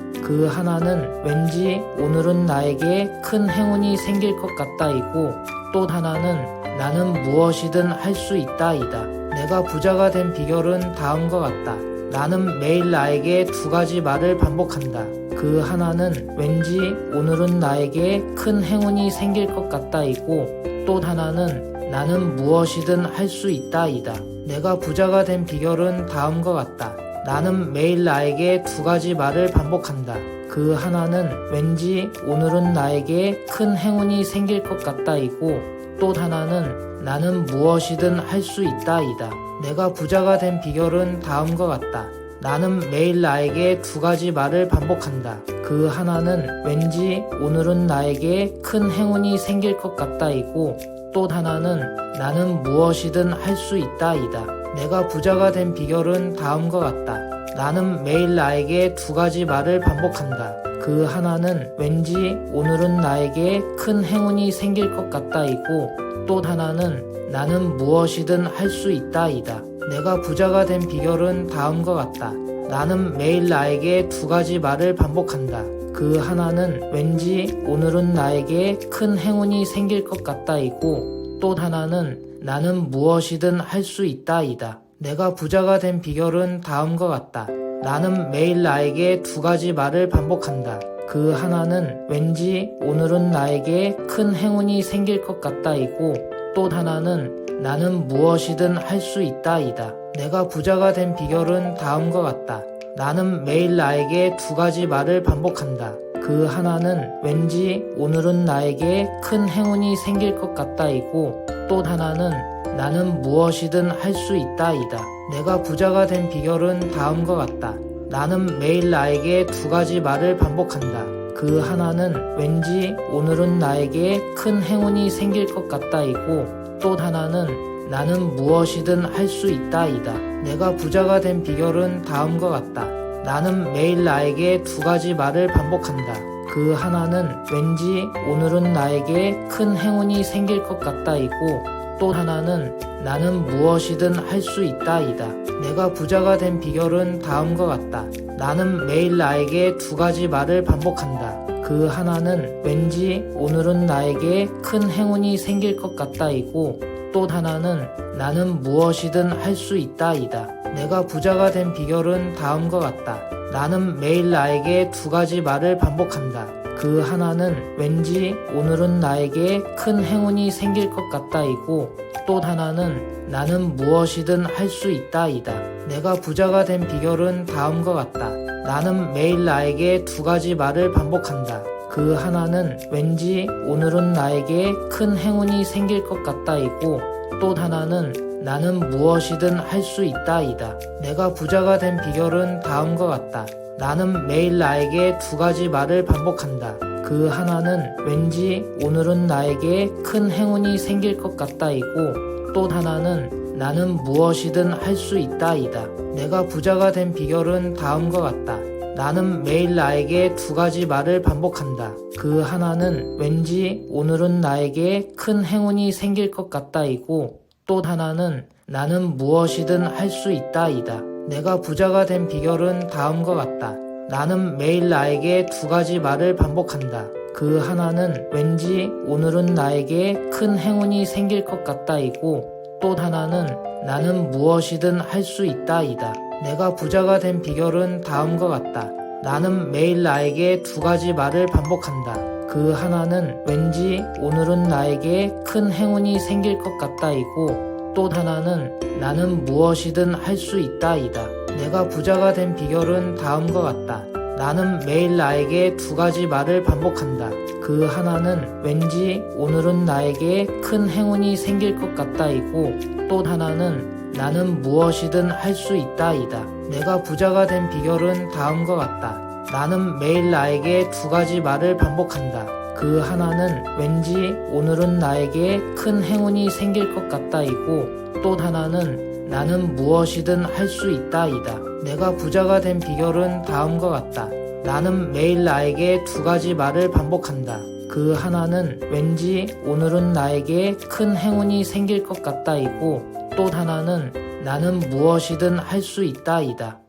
그 하나는 왠지 오늘은 나에게 큰 행운이 생길 것 같다이고 또 하나는 나는 무엇이든 할 수 있다이다. 내가 부자가 된 비결은 다음과 같다. 나는 매일 나에게 두 가지 말을 반복한다. 그 하나는 왠지 오늘은 나에게 큰 행운이 생길 것 같다이고 또 하나는 나는 무엇이든 할 수 있다이다. 내가 부자가 된 비결은 다음과 같다. 나는 매일 나에게 두 가지 말을 반복한다. 그 하나는 왠지 오늘은 나에게 큰 행운이 생길 것 같다이고 또 하나는 나는 무엇이든 할 수 있다이다. 내가 부자가 된 비결은 다음과 같다. 나는 매일 나에게 두 가지 말을 반복한다. 그 하나는 왠지 오늘은 나에게 큰 행운이 생길 것 같다이고 또 하나는 나는 무엇이든 할 수 있다이다. 내가 부자가 된 비결은 다음과 같다. 나는 매일 나에게 두 가지 말을 반복한다. 그 하나는 왠지 오늘은 나에게 큰 행운이 생길 것 같다이고 또 하나는 나는 무엇이든 할 수 있다이다. 내가 부자가 된 비결은 다음과 같다. 나는 매일 나에게 두 가지 말을 반복한다. 그 하나는 왠지 오늘은 나에게 큰 행운이 생길 것 같다이고 또 하나는 나는 무엇이든 할 수 있다이다. 내가 부자가 된 비결은 다음과 같다. 나는 매일 나에게 두 가지 말을 반복한다. 그 하나는 왠지 오늘은 나에게 큰 행운이 생길 것 같다이고 또 하나는 나는 무엇이든 할 수 있다이다. 내가 부자가 된 비결은 다음과 같다. 나는 매일 나에게 두 가지 말을 반복한다. 그 하나는 왠지 오늘은 나에게 큰 행운이 생길 것 같다이고 또 하나는 나는 무엇이든 할 수 있다이다. 내가 부자가 된 비결은 다음과 같다. 나는 매일 나에게 두 가지 말을 반복한다. 그 하나는 왠지 오늘은 나에게 큰 행운이 생길 것 같다이고 또 하나는 나는 무엇이든 할 수 있다이다. 내가 부자가 된 비결은 다음과 같다. 나는 매일 나에게 두 가지 말을 반복한다. 그 하나는 왠지 오늘은 나에게 큰 행운이 생길 것 같다이고 또 하나는 나는 무엇이든 할 수 있다이다. 내가 부자가 된 비결은 다음과 같다. 나는 매일 나에게 두 가지 말을 반복한다. 그 하나는 왠지 오늘은 나에게 큰 행운이 생길 것 같다이고 또 하나는 나는 무엇이든 할 수 있다이다. 내가 부자가 된 비결은 다음과 같다. 나는 매일 나에게 두 가지 말을 반복한다. 그 하나는 왠지 오늘은 나에게 큰 행운이 생길 것 같다이고 또 하나는 나는 무엇이든 할 수 있다이다. 내가 부자가 된 비결은 다음과 같다. 나는 매일 나에게 두 가지 말을 반복한다. 그 하나는 왠지 오늘은 나에게 큰 행운이 생길 것 같다이고 또 하나는 나는 무엇이든 할 수 있다이다. 내가 부자가 된 비결은 다음과 같다. 나는 매일 나에게 두 가지 말을 반복한다. 그 하나는 왠지 오늘은 나에게 큰 행운이 생길 것 같다이고 또 하나는 나는 무엇이든 할 수 있다이다. 내가 부자가 된 비결은 다음과 같다. 나는 매일 나에게 두 가지 말을 반복한다. 그 하나는 왠지 오늘은 나에게 큰 행운이 생길 것 같다이고 또 하나는 나는 무엇이든 할 수 있다이다. 내가 부자가 된 비결은 다음과 같다. 나는 매일 나에게 두 가지 말을 반복한다. 그 하나는 왠지 오늘은 나에게 큰 행운이 생길 것 같다이고 또 하나는 나는 무엇이든 할 수 있다이다. 내가 부자가 된 비결은 다음과 같다. 나는 매일 나에게 두 가지 말을 반복한다. 그 하나는 왠지 오늘은 나에게 큰 행운이 생길 것 같다이고 또 하나는 나는 무엇이든 할 수 있다이다. 내가 부자가 된 비결은 다음과 같다. 나는 매일 나에게 두 가지 말을 반복한다. 그 하나는 왠지 오늘은 나에게 큰 행운이 생길 것 같다이고 또 하나는 나는 무엇이든 할 수 있다이다. 내가 부자가 된 비결은 다음과 같다. 나는 매일 나에게 두 가지 말을 반복한다. 그 하나는 왠지 오늘은 나에게 큰 행운이 생길 것 같다이고, 또 하나는 나는 무엇이든 할 수 있다이다. 내가 부자가 된 비결은 다음과 같다. 나는 매일 나에게 두 가지 말을 반복한다. 그 하나는 왠지 오늘은 나에게 큰 행운이 생길 것 같다이고, 또 하나는 나는 무엇이든 할 수 있다이다.